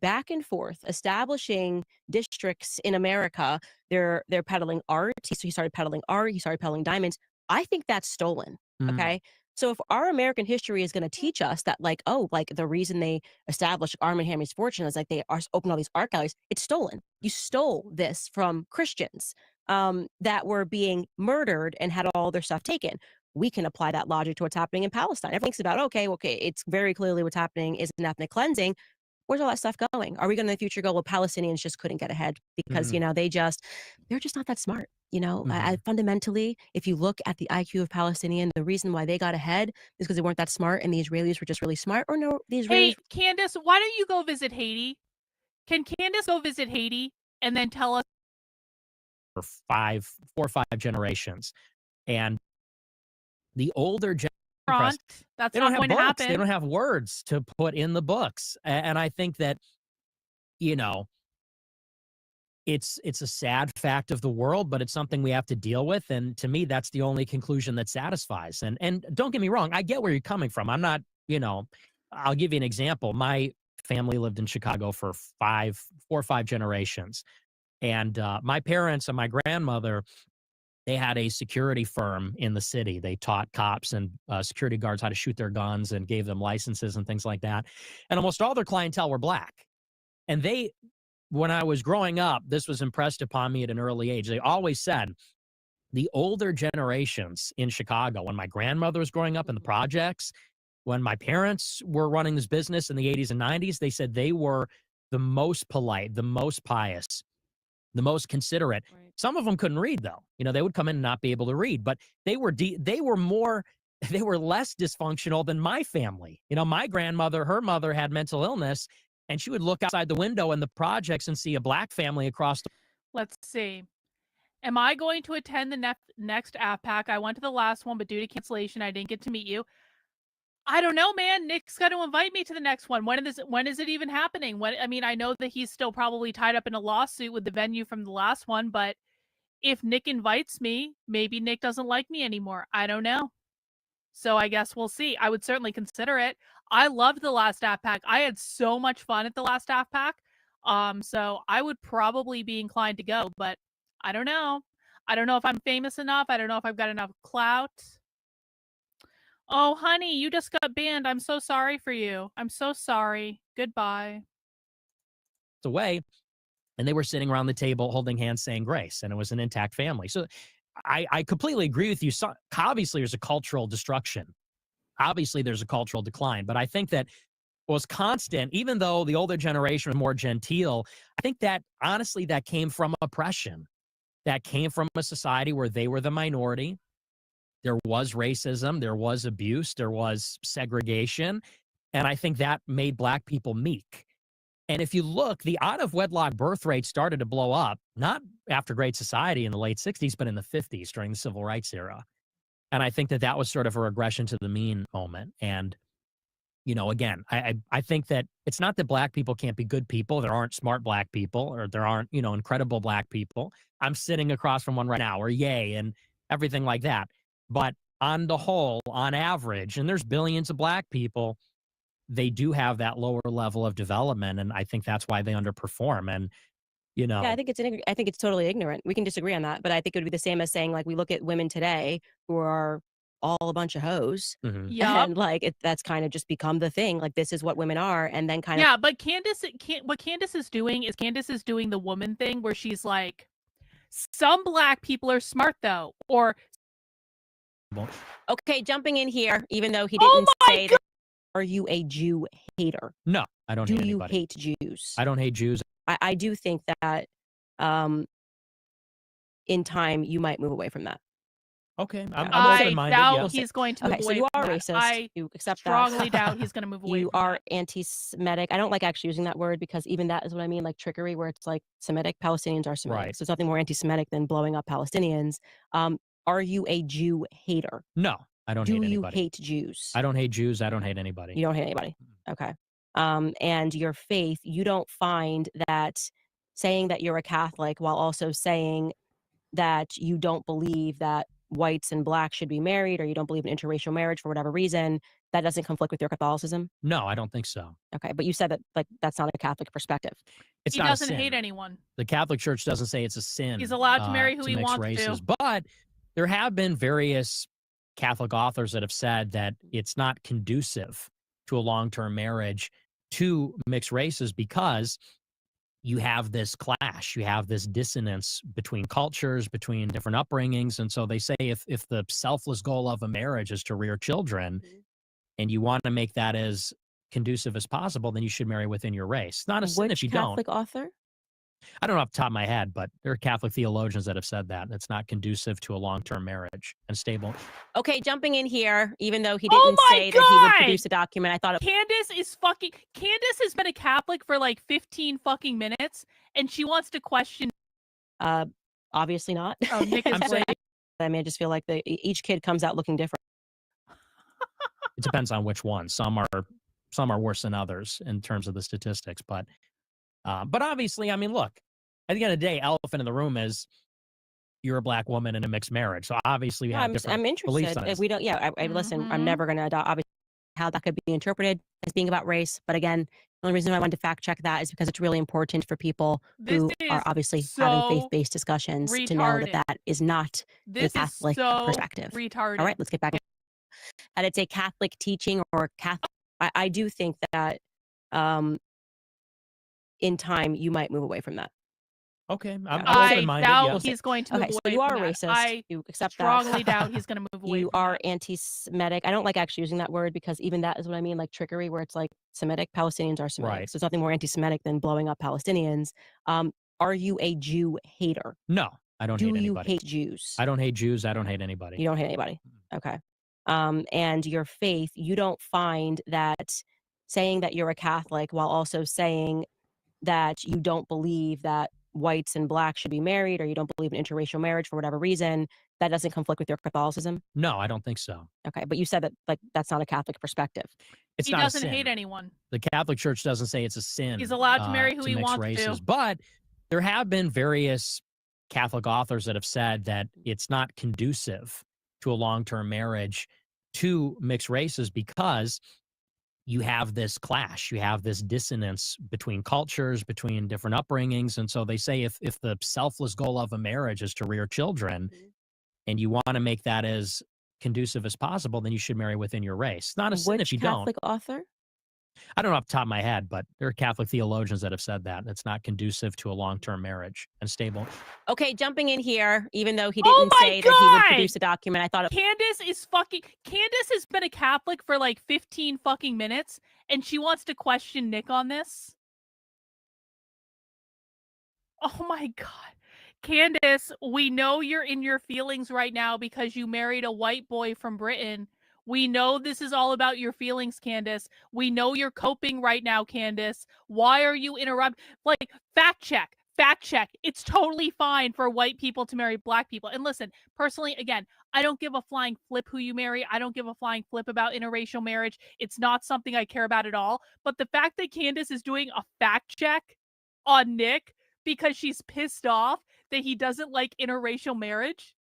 Back and forth, establishing districts in America. They're peddling art. So he started peddling art. He started peddling diamonds. I think that's stolen. Okay. So if our American history is going to teach us that, like, like the reason they established Arm & Hammer's fortune is like they opened all these art galleries, it's stolen. You stole this from Christians that were being murdered and had all their stuff taken. We can apply that logic to what's happening in Palestine. Everyone thinks about, okay, it's very clearly what's happening is an ethnic cleansing. Where's all that stuff going? Are we going to in the future go, well, Palestinians just couldn't get ahead because, they're just not that smart. Fundamentally, if you look at the IQ of Palestinian, the reason why they got ahead is because they weren't that smart and the Israelis were just really smart. Or no, the Israelis. Hey, Candace, why don't you go visit Haiti? Can Candace go visit Haiti and then tell us? For 4 or 5 generations. And the older generation, that's they not don't have going to books. happen. They don't have words to put in the books. And I think that, it's a sad fact of the world, but it's something we have to deal with. And to me, that's the only conclusion that satisfies. And don't get me wrong, I get where you're coming from. I'm not, I'll give you an example. My family lived in Chicago for 4 or 5 generations. And my parents and my grandmother, they had a security firm in the city. They taught cops and security guards how to shoot their guns and gave them licenses and things like that. And almost all their clientele were black. And when I was growing up, this was impressed upon me at an early age. They always said the older generations in Chicago, when my grandmother was growing up in the projects, when my parents were running this business in the 80s and 90s, they said they were the most polite, the most pious, the most considerate. Right. Some of them couldn't read, though. They would come in and not be able to read, but they were less dysfunctional than my family. My grandmother, her mother had mental illness, and she would look outside the window in the projects and see a black family across the. Let's see. Am I going to attend the next AppPack? I went to the last one, but due to cancellation, I didn't get to meet you. I don't know, man. Nick's got to invite me to the next one. When is it even happening? I know that he's still probably tied up in a lawsuit with the venue from the last one, but if Nick invites me, maybe Nick doesn't like me anymore. I don't know. So I guess we'll see. I would certainly consider it. I loved the last AppPack. I had so much fun at the last AppPack. So I would probably be inclined to go, but I don't know. I don't know if I'm famous enough. I don't know if I've got enough clout. Oh, honey, you just got banned. I'm so sorry for you. I'm so sorry. Goodbye. Away, and they were sitting around the table holding hands saying grace, and it was an intact family. So I completely agree with you. So, obviously, there's a cultural destruction. Obviously, there's a cultural decline. But I think that was constant, even though the older generation was more genteel. I think that, honestly, that came from oppression. That came from a society where they were the minority. There was racism, there was abuse, there was segregation, and I think that made black people meek. And if you look, the out-of-wedlock birth rate started to blow up, not after Great Society in the late 60s, but in the 50s during the Civil Rights era. And I think that was sort of a regression to the mean moment. And, again, I think that it's not that black people can't be good people. There aren't smart black people, or there aren't, incredible black people. I'm sitting across from one right now, or yay, and everything like that. But on the whole, on average, and there's billions of black people, they do have that lower level of development, and I think that's why they underperform. And Yeah, I think it's totally ignorant. We can disagree on that, but I think it would be the same as saying, like, we look at women today who are all a bunch of hoes, and that's kind of just become the thing. Like, this is what women are, and then kind of but what Candace is doing the woman thing where she's like, some black people are smart though, or okay, jumping in here, even though he didn't say that. Are you a Jew hater? No, I don't hate anybody. Do you hate Jews? I don't hate Jews. I do think that in time you might move away from that. Okay, I'm open-minded. Doubt he's going to move Okay, so away you are from racist. that. You accept strongly that. doubt he's going to move away You from are that. anti-Semitic. I don't like actually using that word because even that is what I mean, like trickery, where it's like Semitic. Palestinians are Semitic. Right. So it's nothing more anti-Semitic than blowing up Palestinians. Are you a Jew hater? No, I don't hate anybody. Do you hate Jews? I don't hate Jews. I don't hate anybody. You don't hate anybody. Okay. And your faith, you don't find that saying that you're a Catholic while also saying that you don't believe that whites and blacks should be married, or you don't believe in interracial marriage for whatever reason, that doesn't conflict with your Catholicism? No, I don't think so. Okay, but you said that that's not a Catholic perspective. It's He not a doesn't sin. hate anyone. The Catholic Church doesn't say it's a sin. He's allowed to marry who he mix wants races. to. But there have been various Catholic authors that have said that it's not conducive to a long-term marriage to mixed races because you have this clash, you have this dissonance between cultures, between different upbringings. And so they say if the selfless goal of a marriage is to rear children and you want to make that as conducive as possible, then you should marry within your race. It's not a sin if you don't. Which Catholic author? I don't know off the top of my head, but there are Catholic theologians that have said that. It's not conducive to a long-term marriage and stable. Okay, jumping in here, even though he didn't say that he would produce a document, I thought Candace has been a Catholic for like 15 fucking minutes, and she wants to question. Obviously not. Oh, Nick is saying, great. I mean, I just feel like each kid comes out looking different. It depends on which one. Some are worse than others in terms of the statistics, but obviously, I mean, look, at the end of the day, elephant in the room is you're a black woman in a mixed marriage. So obviously, you have different beliefs on I'm interested. it. If we don't, I listen, I'm never going to adopt, obviously, how that could be interpreted as being about race. But again, The only reason I wanted to fact check that is because it's really important for people This who are is obviously having so faith-based discussions to know that retarded. that is not a This is Catholic so perspective. retarded. All right, let's get back. That it's a Catholic teaching or Catholic. I do think that in time you might move away from that. Okay, I'm I open-minded. doubt Yeah. he's going to move Okay, so away you from are a that. racist. I You accept strongly that. doubt he's going to move away You from are that. anti-Semitic. I don't like actually using that word because even that is what I mean, like trickery, where it's like Semitic. Palestinians are Semitic. Right. So it's nothing more anti-Semitic than blowing up Palestinians. Are you a Jew hater? No, I don't hate Do you anybody. hate Jews? I don't hate Jews. I don't hate anybody. You don't hate anybody. Okay. And your faith, you don't find that saying that you're a Catholic while also saying that you don't believe that whites and blacks should be married or you don't believe in interracial marriage for whatever reason, that doesn't conflict with your Catholicism? No, I don't think so. Okay, but you said that like that's not a Catholic perspective. It's He not a doesn't sin. hate anyone. The Catholic Church doesn't say it's a sin. He's allowed to marry who he mix wants races, to. but there have been various Catholic authors that have said that it's not conducive to a long-term marriage to mixed races because you have this clash, you have this dissonance between cultures, between different upbringings. And so they say if the selfless goal of a marriage is to rear children and you want to make that as conducive as possible, then you should marry within your race. It's not a sin if Which you Catholic don't. author? I don't know off the top of my head, but there are Catholic theologians that have said that. It's not conducive to a long-term marriage and stable. Okay, jumping in here, even though he Oh didn't my say that he would God! produce a document, I thought it Candace has been a Catholic for like 15 fucking minutes and she wants to question Nick on this. Oh my God. Candace, we know you're in your feelings right now because you married a white boy from Britain. We know this is all about your feelings, Candace. We know you're coping right now, Candace. Why are you interrupting? Like, fact check. It's totally fine for white people to marry black people. And listen, personally, again, I don't give a flying flip who you marry. I don't give a flying flip about interracial marriage. It's not something I care about at all. But the fact that Candace is doing a fact check on Nick because she's pissed off that he doesn't like interracial marriage.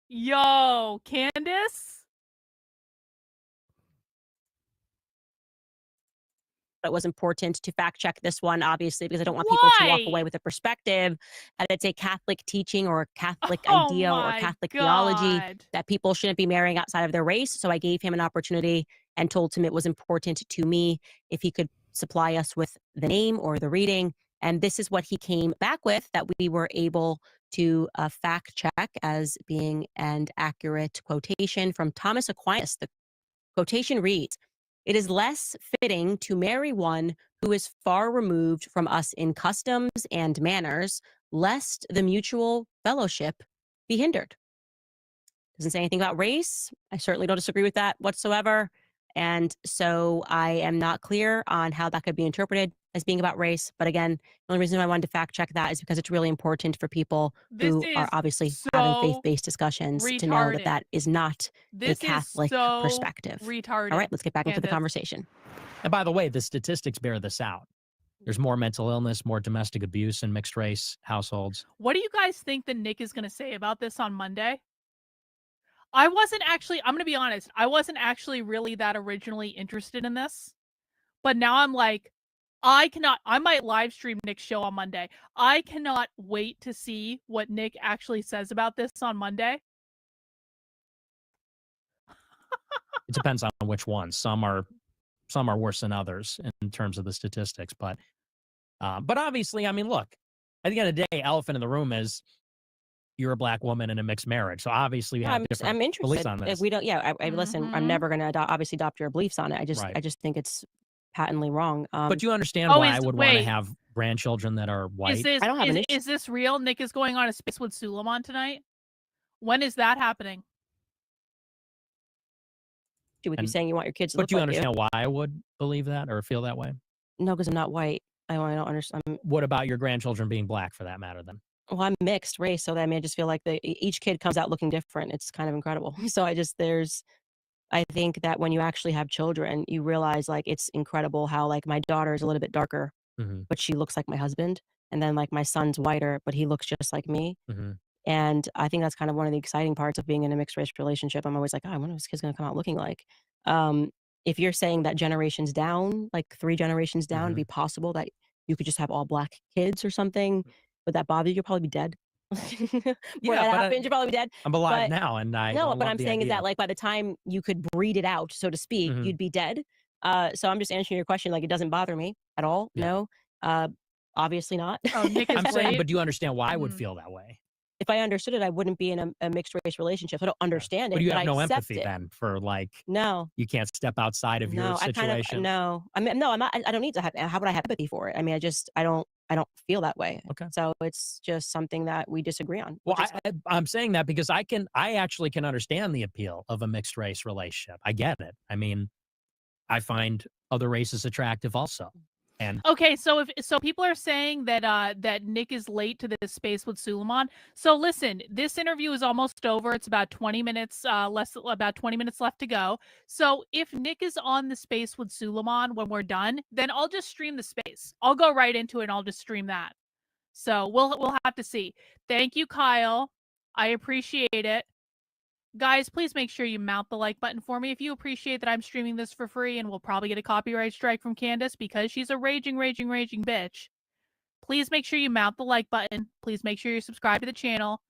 Yo, Candace? it was important to fact check this one, obviously, because I don't want people to walk away with a perspective that it's a Catholic teaching or a Catholic idea or Catholic theology that people shouldn't be marrying outside of their race. So I gave him an opportunity and told him it was important to me if he could supply us with the name or the reading. And this is what he came back with that we were able to fact check as being an accurate quotation from Thomas Aquinas. The quotation reads, "It is less fitting to marry one who is far removed from us in customs and manners, lest the mutual fellowship be hindered." Doesn't say anything about race. I certainly don't disagree with that whatsoever. And so I am not clear on how that could be interpreted as being about race. But again, the only reason I wanted to fact check that is because it's really important for people who are obviously having faith-based discussions to know that that is not a Catholic perspective. Retarded. All right, let's get back into the conversation. And by the way, the statistics bear this out. There's more mental illness, more domestic abuse in mixed race households. What do you guys think that Nick is going to say about this on Monday? I'm going to be honest, I wasn't actually really that originally interested in this. But now I'm like, I might live stream Nick's show on Monday. I cannot wait to see what Nick actually says about this on Monday. It depends on which one. Some are worse than others in terms of the statistics. But obviously, I mean, look, at the end of the day, elephant in the room is you're a black woman in a mixed marriage. So obviously we have different beliefs on this. If we don't, listen, I'm never going to obviously adopt your beliefs on it. I just think it's patently wrong. But you understand why I would want to have grandchildren that are white? I don't have an issue. Is this real? Nick is going on a space with Suleiman tonight? When is that happening? With you saying you want your kids to but look do you like understand why I would believe that or feel that way? No, because I'm not white. I don't understand. What about your grandchildren being black for that matter then? Well, I'm mixed race, so I just feel like each kid comes out looking different. It's kind of incredible. So I think that when you actually have children, you realize like it's incredible how like my daughter is a little bit darker, but she looks like my husband. And then like my son's whiter, but he looks just like me. And I think that's kind of one of the exciting parts of being in a mixed race relationship. I'm always like, oh, I wonder what this kid's going to come out looking like. if you're saying that generations down, like 3 generations down, it'd be possible that you could just have all black kids or something, would that bother you? You'll probably be dead. Before Yeah, that but happens, you'll probably be dead. I'm alive But now, and I no, don't but love I'm the saying is idea. that, like, by the time you could breed it out, so to speak, you'd be dead. So I'm just answering your question, like, it doesn't bother me at all. Yeah. No. Obviously not. Oh, Nick is I'm saying, late. but do you understand why I would feel that way? If I understood it, I wouldn't be in a mixed race relationship. I don't understand But it, you but have I no accept empathy it. then for, like, No. you can't step outside of your No, I kind of situation? no. I mean, no, I'm not. I don't need to have. How would I have empathy for it? I mean, I don't. I don't feel that way. Okay. So it's just something that we disagree on. Well, which is I'm saying that because I actually can understand the appeal of a mixed race relationship. I get it. I mean, I find other races attractive also. And Okay, so people are saying that that Nick is late to this space with Suleiman. So listen, this interview is almost over. It's about 20 minutes about 20 minutes left to go. So if Nick is on the space with Suleiman when we're done, then I'll just stream the space. I'll go right into it and I'll just stream that. So we'll have to see. Thank you, Kyle. I appreciate it. Guys, please make sure you mount the like button for me if you appreciate that I'm streaming this for free, and we'll probably get a copyright strike from Candace because she's a raging bitch. Please make sure you mount the like button. Please make sure you're subscribed to the channel.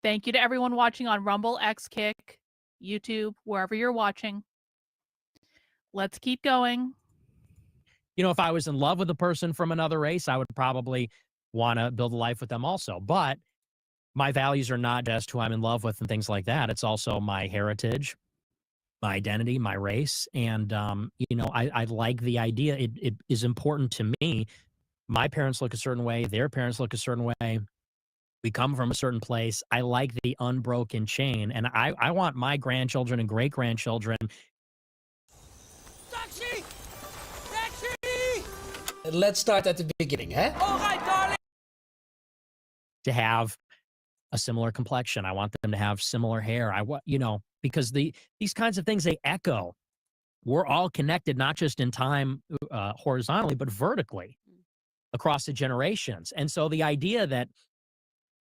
Thank you to everyone watching on Rumble, Xkick, YouTube, wherever you're watching. Let's keep going. you know, if I was in love with a person from another race, I would probably want to build a life with them also. But my values are not just who I'm in love with and things like that. It's also my heritage, my identity, my race. And, you know, I like the idea. It is important to me. My parents look a certain way. Their parents look a certain way. We come from a certain place. I like the unbroken chain. And I want my grandchildren and great-grandchildren. Taxi! Taxi! Let's start at the beginning, eh? All right, darling. To have a similar complexion. I want them to have similar hair. I want, you know, because these kinds of things, they echo. We're all connected, not just in time horizontally, but vertically across the generations. And so the idea that,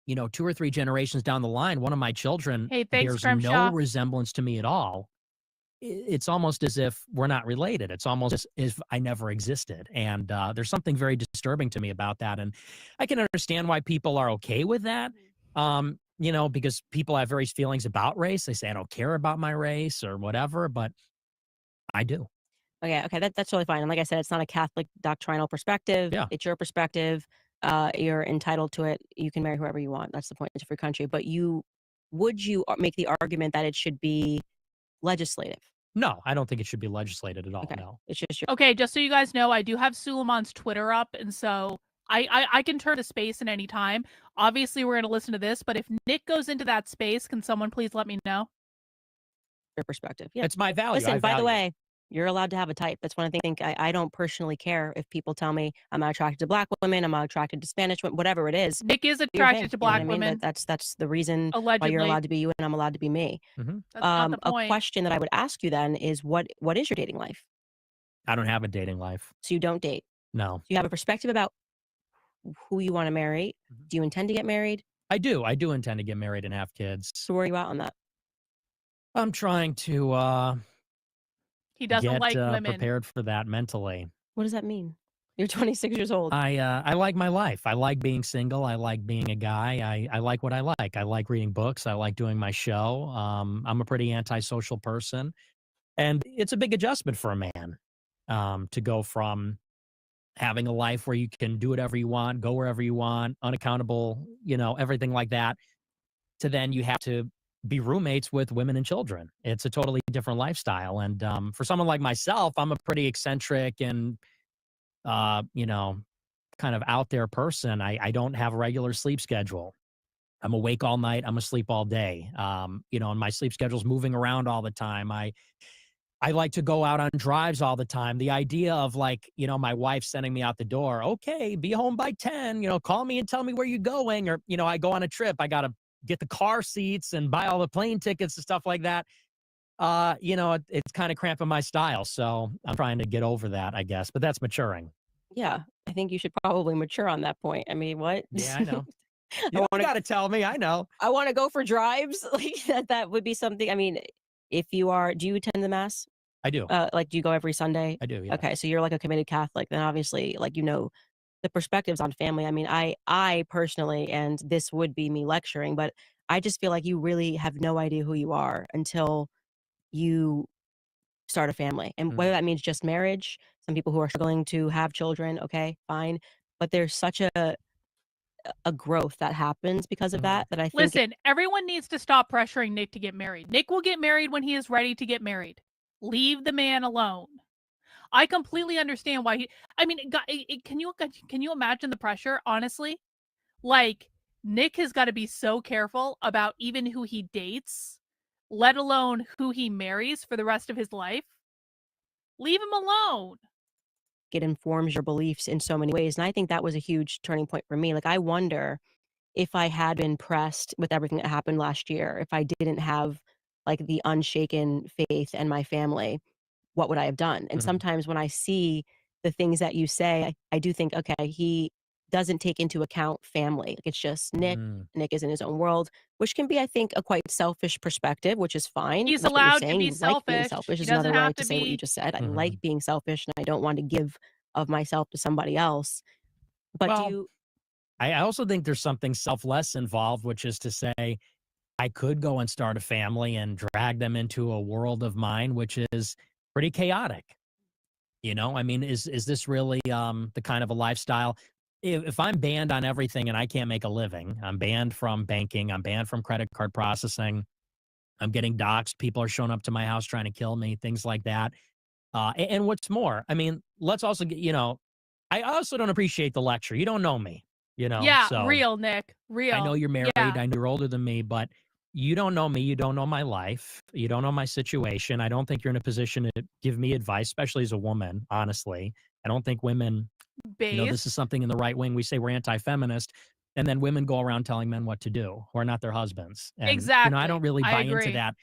you know, 2 or 3 generations down the line, one of my children Hey, thanks, bears Grimshaw. no resemblance to me at all. It's almost as if we're not related. It's almost as if I never existed. And there's something very disturbing to me about that. And I can understand why people are okay with that. You know, because people have various feelings about race. They say, I don't care about my race or whatever, but I do. okay, that's totally fine. And like I said, it's not a Catholic doctrinal perspective. Yeah. It's your perspective. You're entitled to it. You can marry whoever you want. That's the point. It's a free country. But would you make the argument that it should be legislative? No, I don't think it should be legislated at all. Okay. No. It's just your Okay, just so you guys know, I do have Suleiman's Twitter up, and so I can turn to space at any time. Obviously, we're going to listen to this, but if Nick goes into that space, can someone please let me know? perspective. Yeah. It's my value. Listen, I by the value it. way, you're allowed to have a type. That's one thing I don't personally care if people tell me I'm not attracted to black women, I'm not attracted to Spanish women, whatever it is. Nick is Do your attracted thing, to you know what black I mean? women. That's the reason why Allegedly. you're allowed to be you and I'm allowed to be me. Mhm. That's not the A point. question that I would ask you then is what is your dating life? I don't have a dating life. So you don't date. No. Do you have a perspective about who you want to marry? Do you intend to get married? I do. I do intend to get married and have kids. So where are you at on that? I'm trying to He doesn't get like women. prepared for that mentally. What does that mean? You're 26 years old. I like my life. I like being single. I like being a guy. I like what I like. I like reading books. I like doing my show. I'm a pretty antisocial person. And it's a big adjustment for a man to go from having a life where you can do whatever you want, go wherever you want, unaccountable, you know, everything like that, to then you have to be roommates with women and children. It's a totally different lifestyle. And for someone like myself, I'm a pretty eccentric and, you know, kind of out there person. I don't have a regular sleep schedule. I'm awake all night. I'm asleep all day. You know, and my sleep schedule's moving around all the time. I like to go out on drives all the time. The idea of, like, you know, my wife sending me out the door, okay, be home by 10, you know, call me and tell me where you're going. Or, you know, I go on a trip, I got to get the car seats and buy all the plane tickets and stuff like that. You know, it's kind of cramping my style. So I'm trying to get over that, I guess, but that's maturing. Yeah, I think you should probably mature on that point. I mean, what? Yeah, I know. I You wanna- got to tell me. I know. I want to go for drives. Like that would be something. I mean, if you are, do you attend the mass? I do. Like, do you go every Sunday? I do, yeah. Okay, so you're like a committed Catholic, then obviously, like, you know, the perspectives on family. I mean, I personally, and this would be me lecturing, but I just feel like you really have no idea who you are until you start a family. And whether Mm. that means just marriage, some people who are struggling to have children, okay, fine. But there's such a growth that happens because of Mhm. that I think Listen, everyone needs to stop pressuring Nick to get married. Nick will get married when he is ready to get married. Leave the man alone. I completely understand why he. I mean, can you imagine the pressure? Honestly, like Nick has got to be so careful about even who he dates, let alone who he marries for the rest of his life. Leave him alone. it informs your beliefs in so many ways. And I think that was a huge turning point for me. Like, I wonder if I had been pressed with everything that happened last year, if I didn't have like the unshaken faith and my family, what would I have done? And Mhm. sometimes when I see the things that you say, I do think, okay, he doesn't take into account family. Like, it's just Nick. Mm. Nick is in his own world, which can be, I think, a quite selfish perspective, which is fine. He's That's what you're allowed to saying. be You like being selfish. selfish He is doesn't another way have to to say what you be. just said. I like Mhm. being selfish and I don't want to give of myself to somebody else. But do Well, you I also think there's something selfless involved, which is to say, I could go and start a family and drag them into a world of mine, which is pretty chaotic. You know, I mean, is this really the kind of a lifestyle? If I'm banned on everything and I can't make a living, I'm banned from banking, I'm banned from credit card processing, I'm getting doxxed, people are showing up to my house trying to kill me, things like that. And what's more, I mean, let's also get, I also don't appreciate the lecture. You don't know me, yeah, so real Nick, I know real. you're married. Yeah, I know you're older than me, but you don't know me. You don't know my life. You don't know my situation. I don't think you're in a position to give me advice, especially as a woman, honestly. I don't think women, this is based. something in the right wing. We say we're anti feminist, and then women go around telling men what to do who are not their husbands. And, I don't Exactly. really I buy into agree. that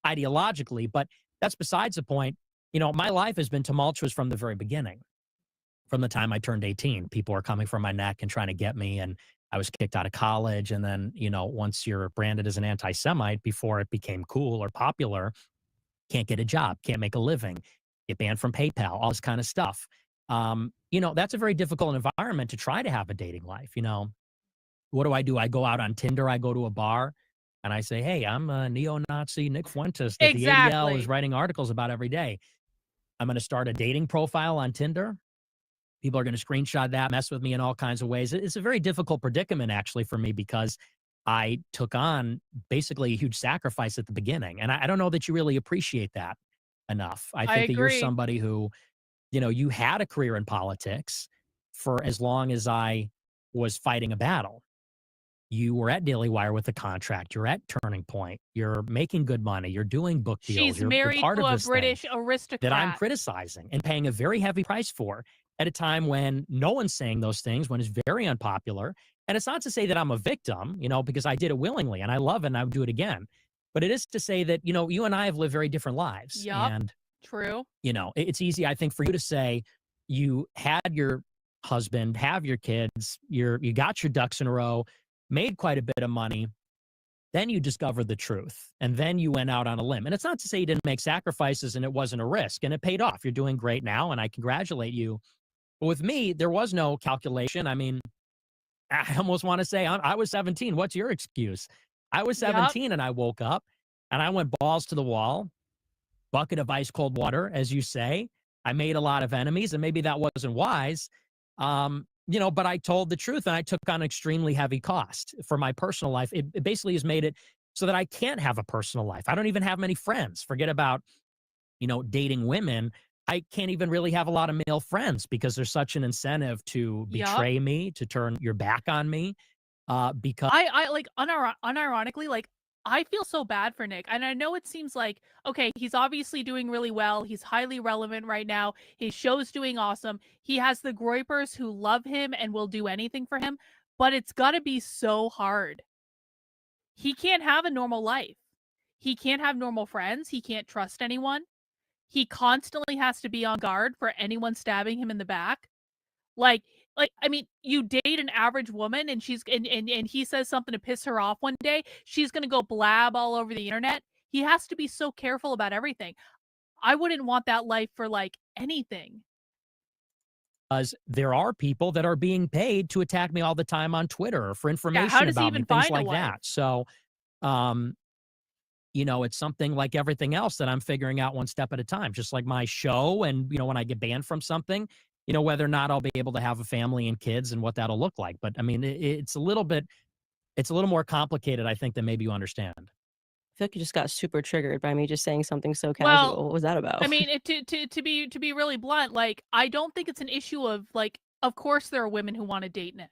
ideologically, but that's besides the point. My life has been tumultuous from the very beginning. From the time I turned 18, people were coming for my neck and trying to get me. And I was kicked out of college. And then, once you're branded as an anti Semite before it became cool or popular, can't get a job, can't make a living, get banned from PayPal, all this kind of stuff. That's a very difficult environment to try to have a dating life. What do? I go out on Tinder, I go to a bar and I say, hey, I'm a neo Nazi Nick Fuentes that the ADL is Exactly. writing articles about every day. I'm going to start a dating profile on Tinder. People are going to screenshot that, mess with me in all kinds of ways. It's a very difficult predicament, actually, for me because I took on basically a huge sacrifice at the beginning. And I don't know that you really appreciate that enough. I I think that you're agree. somebody who, you had a career in politics for as long as I was fighting a battle. You were at Daily Wire with a contract. You're at Turning Point. You're making good money. You're doing book deals. She's You're married part to of a this thing British that I'm aristocrat. criticizing and paying a very heavy price for at a time when no one's saying those things, when it's very unpopular. And it's not to say that I'm a victim, because I did it willingly and I love it and I would do it again. But it is to say that, you and I have lived very different lives. Yup. And, True. it's easy, I think, for you to say you had your husband, have your kids, you got your ducks in a row, made quite a bit of money. Then you discovered the truth. And then you went out on a limb. And it's not to say you didn't make sacrifices and it wasn't a risk and it paid off. You're doing great now and I congratulate you. But with me, there was no calculation. I mean, I almost want to say I was 17. What's your excuse? I was Yup. 17 and I woke up and I went balls to the wall, bucket of ice cold water, as you say. I made a lot of enemies and maybe that wasn't wise. But I told the truth and I took on extremely heavy cost for my personal life. It basically has made it so that I can't have a personal life. I don't even have many friends. Forget about, dating women. I can't even really have a lot of male friends because there's such an incentive to Yup. betray me, to turn your back on me, because I like unironically, like I feel so bad for Nick. And I know it seems like, okay, he's obviously doing really well. He's highly relevant right now. His show's doing awesome. He has the groypers who love him and will do anything for him, but it's got to be so hard. He can't have a normal life. He can't have normal friends. He can't trust anyone. He constantly has to be on guard for anyone stabbing him in the back. Like I mean, you date an average woman and she's and he says something to piss her off one day, she's gonna go blab all over the internet. He has to be so careful about everything. I wouldn't want that life for like anything. Because there are people that are being paid to attack me all the time on Twitter for Yeah, information how does he about me, even things find a like wife? that. So, you know, it's something like everything else that I'm figuring out one step at a time, just like my show. And, you know, when I get banned from something, you know, whether or not I'll be able to have a family and kids and what that'll look like. But I mean, it's a little more complicated, I think, than maybe you understand. I feel like you just got super triggered by me just saying something so casual. Well, What was that about? I mean, to be really blunt, like I don't think it's an issue of like, of course there are women who want to date Nick.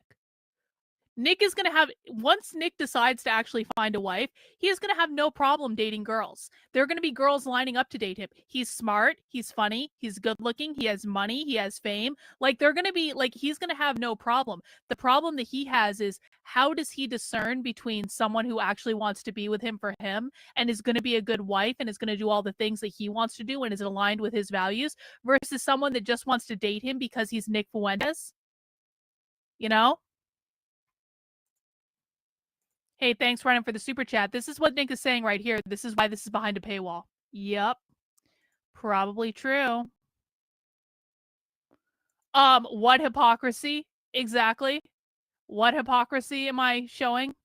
Nick is going to have, once Nick decides to actually find a wife, he is going to have no problem dating girls. There are going to be girls lining up to date him. He's smart, he's funny, he's good looking, he has money, he has fame. Like they're going to be like, he's going to have no problem. The problem that he has is how does he discern between someone who actually wants to be with him for him and is going to be a good wife and is going to do all the things that he wants to do and is aligned with his values versus someone that just wants to date him because he's Nick Fuentes? You know? Hey, thanks, Ryan, for the super chat. This is what Nick is saying right here. This is why this is behind a paywall. Yep. Probably true. What hypocrisy? Exactly. What hypocrisy am I showing?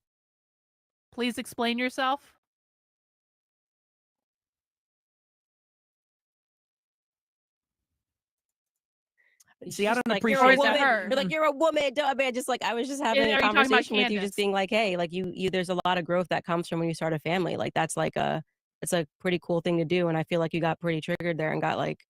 Please explain yourself. See, I don't like, appreciate you're a that. woman. You're like, you're a woman. Duh. I mean, just like I was just having Are a you talking about conversation with you, just Candace? being like, hey, like you there's a lot of growth that comes from when you start a family. Like that's like it's a pretty cool thing to do. And I feel like you got pretty triggered there and got like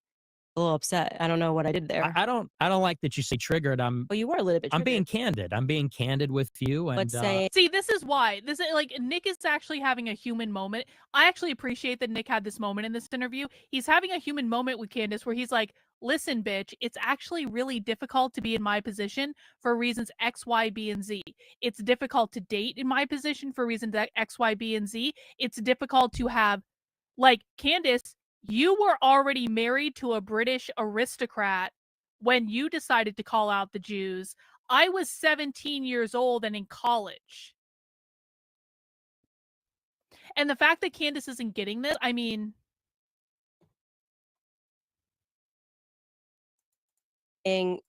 a little upset. I don't know what I did there. I don't like that you say triggered. Well, you were a little bit I'm triggered. being candid. I'm being candid with you. And See, this is why. This is like Nick is actually having a human moment. I actually appreciate that Nick had this moment in this interview. He's having a human moment with Candace where he's like, listen, bitch, it's actually really difficult to be in my position for reasons X, Y, B, and Z. It's difficult to date in my position for reasons X, Y, B, and Z. It's difficult to have, like, Candace, you were already married to a British aristocrat when you decided to call out the Jews. I was 17 years old and in college. And the fact that Candace isn't getting this, I mean,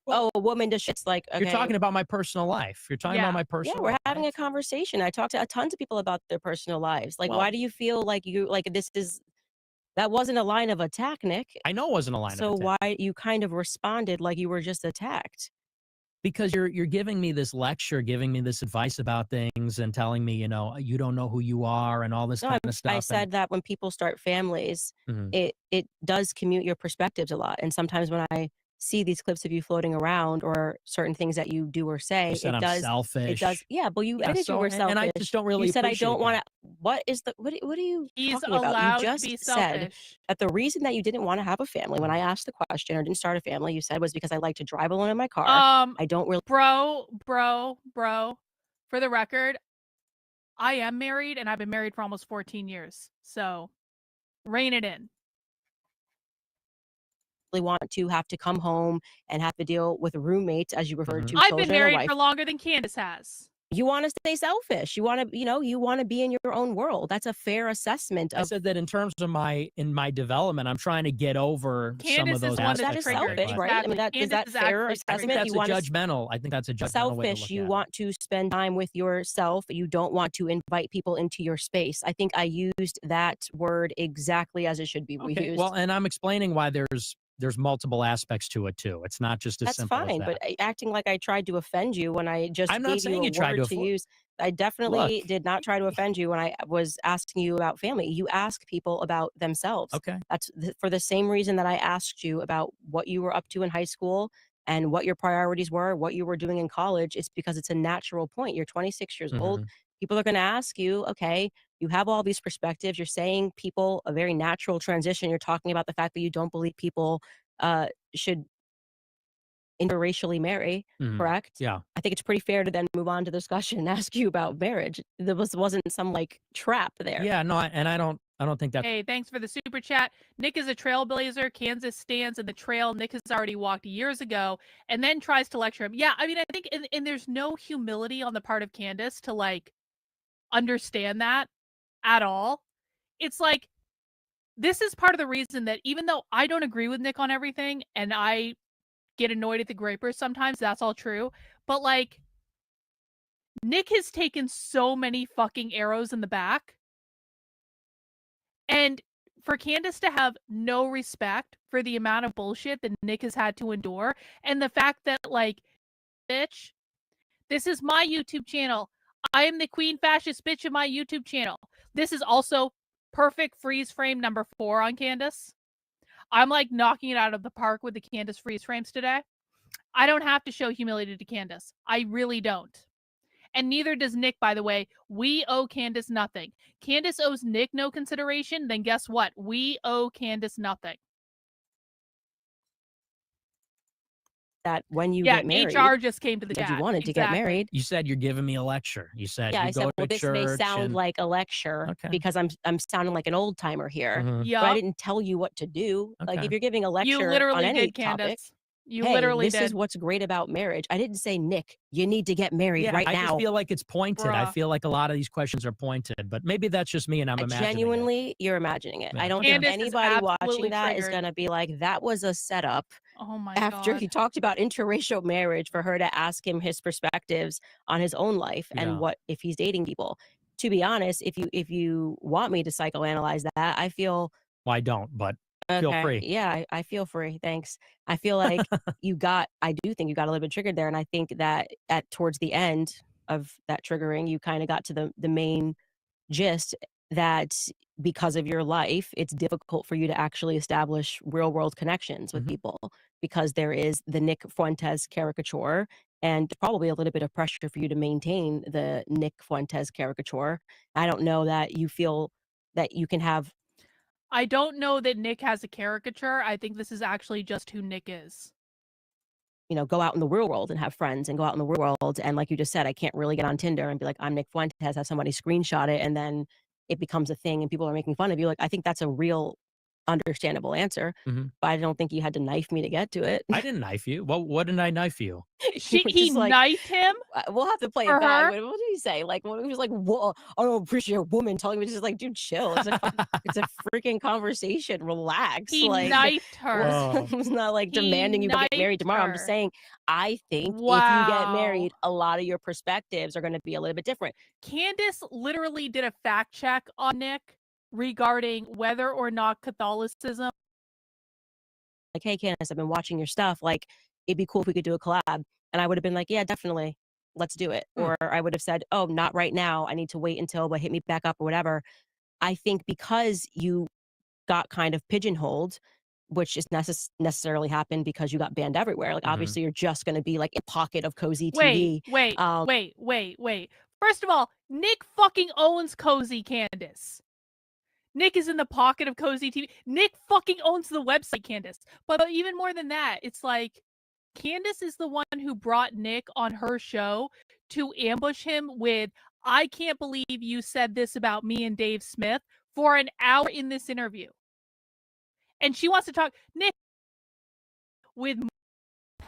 oh, a woman does shit's like, okay. You're talking about my personal life. You're talking about my personal we're life. having a conversation. I talk to tons of people about their personal lives. Like, why do you feel like that wasn't a line of attack, Nick? I know it wasn't a line of attack. So why you kind of responded like you were just attacked? Because you're giving me this lecture, giving me this advice about things and telling me, you know, you don't know who you are and all this kind of stuff. I said that when people start families, it does commute your perspectives a lot. And sometimes when I see these clips of you floating around or certain things that you do or say, You said it I'm does. selfish. It does. Yeah, but you Yeah, admitted you were selfish. and I just don't really You said I don't appreciate want to. What is the? What are you he's talking about? allowed You to just be said selfish. that the reason that you didn't want to have a family when I asked the question or didn't start a family, you said was because I like to drive alone in my car. I don't really. Bro. For the record, I am married and I've been married for almost 14 years. So, rein it in. Want to have to come home and have to deal with roommates, as you referred to. I've been children, a married wife. for longer than Candace has. You want to stay selfish. You want to, you want to be in your own world. That's a fair assessment. I said that in terms of my development, I'm trying to get over some of those aspects. That is selfish, right? I mean, is that fair assessment? I think that's You want judgmental. I think that's a judgmental way to selfish. look You at want to spend time with yourself. You don't want to invite people into your space. I think I used that word exactly as it should be Okay, used. well, and I'm explaining why there's multiple aspects to it too. It's not just as That's simple fine, as but that. acting like I tried to offend you when I just I'm not gave saying you you a tried word to to use. I definitely Look. did not try to offend you when I was asking you about family. You ask people about themselves. Okay. That's for the same reason that I asked you about what you were up to in high school and what your priorities were, what you were doing in college. It's because it's a natural point. You're 26 years old. Mhm. People are going to ask you, okay, you have all these perspectives. You're saying people a very natural transition. You're talking about the fact that you don't believe people should interracially marry, correct? Yeah. I think it's pretty fair to then move on to the discussion and ask you about marriage. There wasn't some like trap there. Yeah, no, and I don't think that. Hey, thanks for the super chat. Nick is a trailblazer. Kansas stands in the trail Nick has already walked years ago and then tries to lecture him. Yeah, I mean, I think, and there's no humility on the part of Candace to like understand that at all. It's like, this is part of the reason that even though I don't agree with Nick on everything and I get annoyed at the grapers sometimes, that's all true. But like, Nick has taken so many fucking arrows in the back. And for Candace to have no respect for the amount of bullshit that Nick has had to endure, and the fact that, like, bitch, this is my YouTube channel. I am the queen fascist bitch of my YouTube channel. This is also perfect freeze frame number 4 on Candace. I'm like knocking it out of the park with the Candace freeze frames today. I don't have to show humility to Candace. I really don't. And neither does Nick, by the way. We owe Candace nothing. Candace owes Nick no consideration, then guess what? We owe Candace nothing. That when you Yeah, get married, HR just came to the because chat. you wanted to get Exactly. married. You said you're giving me a lecture. You said Yeah, you I go said, to well, this may church sound and like a lecture Okay. because I'm sounding like an old timer here, Mhm. but I Yup. didn't tell you what to do. Like Okay. if you're giving a You lecture on literally any did, topic, Candace. You hey, literally this is did. what's great about marriage. I didn't say, Nick, you need to get married Yeah, right I just now. feel like it's pointed. I Bruh. feel like a lot of these questions are pointed, but maybe that's just me and I'm imagining it. Genuinely, you're imagining it. Yeah. I don't Candace think is anybody watching absolutely that is triggered. going to be like, that was a setup. Oh my After God. he talked about interracial marriage for her to ask him his perspectives on his own life and Yeah. what if he's dating people. To be honest, if you want me to psychoanalyze that, I feel Well, I don't, but feel okay. free. Yeah, I feel free. Thanks. I feel like I do think you got a little bit triggered there. And I think that towards the end of that triggering, you kind of got to the main gist that because of your life, it's difficult for you to actually establish real world connections with Mhm. people because there is the Nick Fuentes caricature and probably a little bit of pressure for you to maintain the Nick Fuentes caricature. I don't know that you feel that you can have, I don't know that Nick has a caricature. I think this is actually just who Nick is. you know, go out in the real world and have friends and go out in the real world. And like you just said, I can't really get on Tinder and be like, I'm Nick Fuentes, have somebody screenshot it, and then it becomes a thing and people are making fun of you. Like, I think that's a real understandable answer, Mhm. but I don't think you had to knife me to get to it. I didn't knife you. Well, what did I knife you? You were He just like, knifed him we'll have to play for it back. her. What did he say? Like, what, he was like, "Whoa, I don't appreciate a woman telling me." Just like, dude, chill. It's it's a freaking conversation. Relax. He Like, knifed her. Oh. it's not like He demanding you get married knifed tomorrow. I'm just her. saying, I think if you get Wow. married, a lot of your perspectives are going to be a little bit different. Candace literally did a fact check on Nick regarding whether or not Catholicism. Like, hey, Candace, I've been watching your stuff. Like, it'd be cool if we could do a collab. And I would have been like, yeah, definitely. Let's do it. Or I would have said, oh, not right now. I need to wait until, but hit me back up or whatever. I think because you got kind of pigeonholed, which is necessarily happened because you got banned everywhere. Like, Mhm. obviously, you're just going to be like a pocket of cozy Wait, TV. wait. First of all, Nick fucking owns Cozy, Candace. Nick is in the pocket of Cozy TV. Nick fucking owns the website, Candace. But even more than that, it's like Candace is the one who brought Nick on her show to ambush him with, I can't believe you said this about me and Dave Smith for an hour in this interview. And she wants to talk, Nick, with.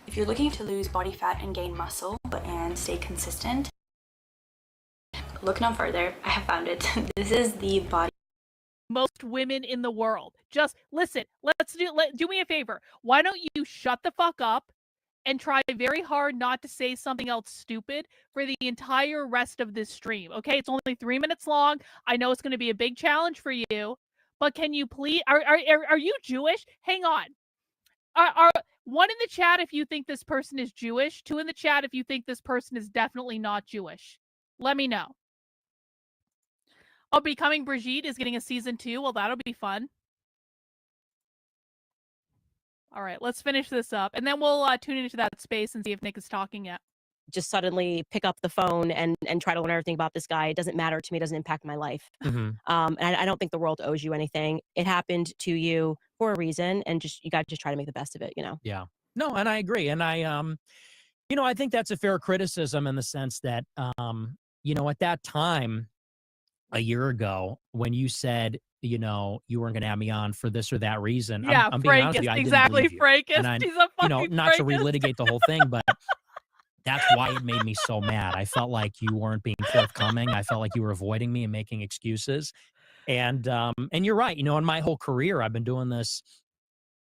If you're looking to lose body fat and gain muscle and stay consistent, look no further. I have found it. This is the body. Most women in the world. Just listen, do me a favor. Why don't you shut the fuck up and try very hard not to say something else stupid for the entire rest of this stream? Okay, it's only 3 minutes long. I know it's going to be a big challenge for you, but can you please, are you Jewish? Hang on. Are one in the chat if you think this person is Jewish, 2 in the chat if you think this person is definitely not Jewish. Let me know. Oh, Becoming Brigitte is getting a season 2. Well, that'll be fun. All right, let's finish this up, and then we'll tune into that space and see if Nick is talking yet. Just suddenly pick up the phone and try to learn everything about this guy. It doesn't matter to me. It doesn't impact my life. Mhm. And I don't think the world owes you anything. It happened to you for a reason, and you got to just try to make the best of it, you know? Yeah. No, and I agree. And I think that's a fair criticism in the sense that, at that time, a year ago, when you said, you weren't going to have me on for this or that reason, Yeah, I'm being honest with you, I exactly, didn't believe you. And Fracas. I, He's a fucking not to Fracas. relitigate the whole thing, but that's why it made me so mad. I felt like you weren't being forthcoming. I felt like you were avoiding me and making excuses. And you're right. You know, in my whole career, I've been doing this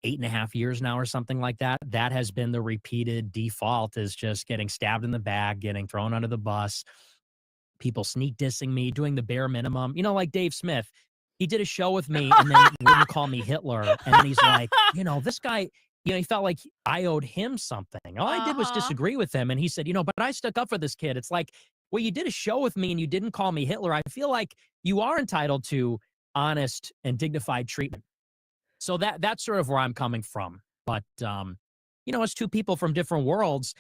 8.5 years now or something like that. That has been the repeated default, is just getting stabbed in the back, getting thrown under the bus, people sneak dissing me, doing the bare minimum. You know, like Dave Smith, he did a show with me and then wouldn't call me Hitler. And then he's like, you know, this guy, you know, he felt like I owed him something. All I did was disagree with him. And he said, you know, but I stuck up for this kid. It's like, well, you did a show with me and you didn't call me Hitler. I feel like you are entitled to honest and dignified treatment. So that's sort of where I'm coming from. But, you know, it's two people from different worlds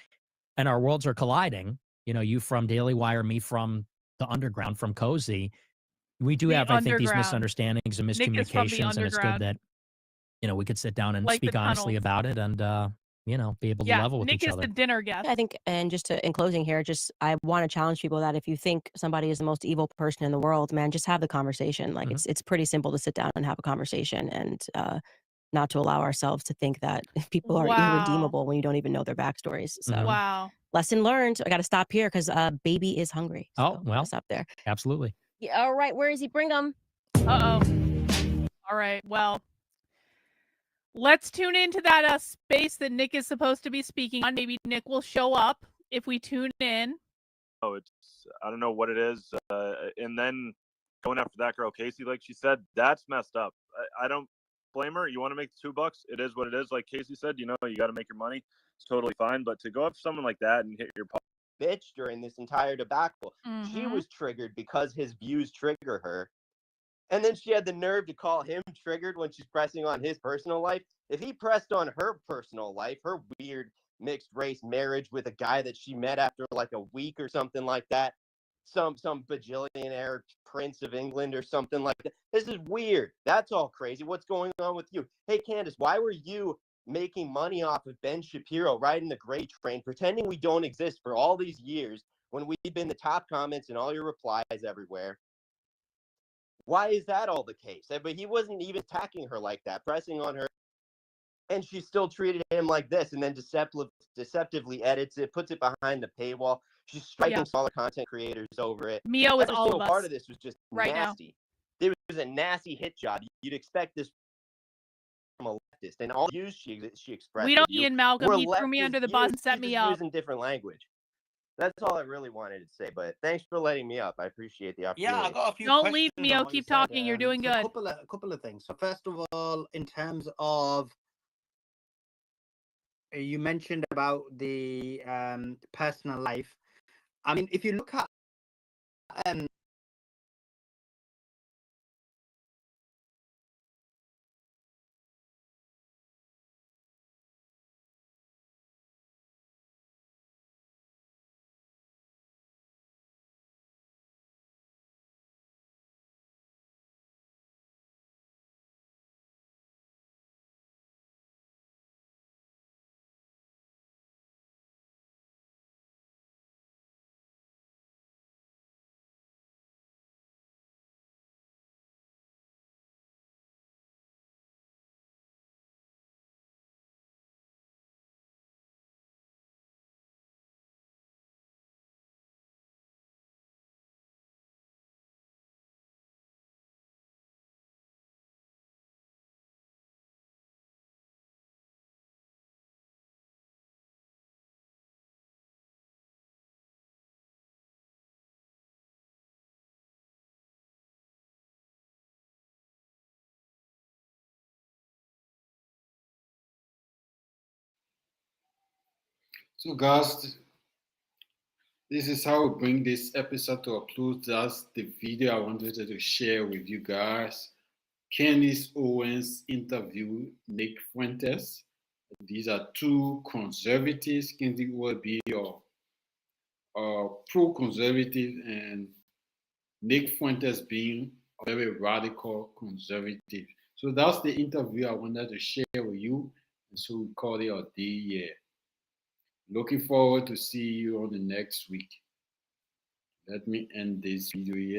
and our worlds are colliding. You know, you from Daily Wire, me from the underground, from Cozy. We do The have, I think, these underground. misunderstandings and Nick is from the miscommunications, and it's good underground. that, you know, we could sit down and Like the speak honestly tunnels. about it and, you know, be able to Yeah, level with Nick each is other. the dinner guest. I think, and just to, in closing here, just I want to challenge people that if you think somebody is the most evil person in the world, man, just have the conversation. Like it's pretty simple to sit down and have a conversation, and not to allow ourselves to think that people are Wow. irredeemable when you don't even know their backstories. So Wow. lesson learned. I got to stop here because baby is hungry. So Oh, well, gotta stop there. Absolutely. Yeah, all right, where is he? Bring him. Uh-oh. All right, well, let's tune into that space that Nick is supposed to be speaking on. Maybe Nick will show up if we tune in. Oh, I don't know what it is. And then going after that girl, Casey, like she said, that's messed up. I don't blame her. You want to make $2? It is what it is. Like Casey said, you know, you got to make your money. It's totally fine. But to go after someone like that and hit your bitch during this entire debacle, she Mhm. was triggered because his views trigger her. And then she had the nerve to call him triggered when she's pressing on his personal life. If he pressed on her personal life, her weird mixed race marriage with a guy that she met after like a week or something like that, some bajillionaire prince of England or something like that. This is weird. That's all crazy. What's going on with you? Hey, Candace, why were you making money off of Ben Shapiro riding the Gray Train, pretending we don't exist for all these years when we've been the top comments and all your replies everywhere? Why is that all the case? But he wasn't even attacking her like that, pressing on her, and she still treated him like this, and then deceptively edits it, puts it behind the paywall. She's striking smaller content creators over it. Mio is Every all single of part us of this was just right now. nasty. There was a nasty hit job. You'd expect this from a leftist, and all the views she expressed. We don't, with you Ian Malcolm. were He threw me leftist under the bus views, and set just me up. using different language. That's all I really wanted to say. But thanks for letting me up. I appreciate the opportunity. Yeah, I got a few Don't questions leave, on Mio. what you Keep said, talking. You're doing so good. A couple of things. So first of all, in terms of you mentioned about the personal life. I mean, if you look at So, guys, this is how we bring this episode to a close. That's the video I wanted to share with you guys. Candice Owens interviewed Nick Fuentes. These are two conservatives. Candice will be your pro-conservative, and Nick Fuentes being a very radical conservative. So that's the interview I wanted to share with you. And so we call it a day. Yeah. Looking forward to see you on the next week. Let me end this video here.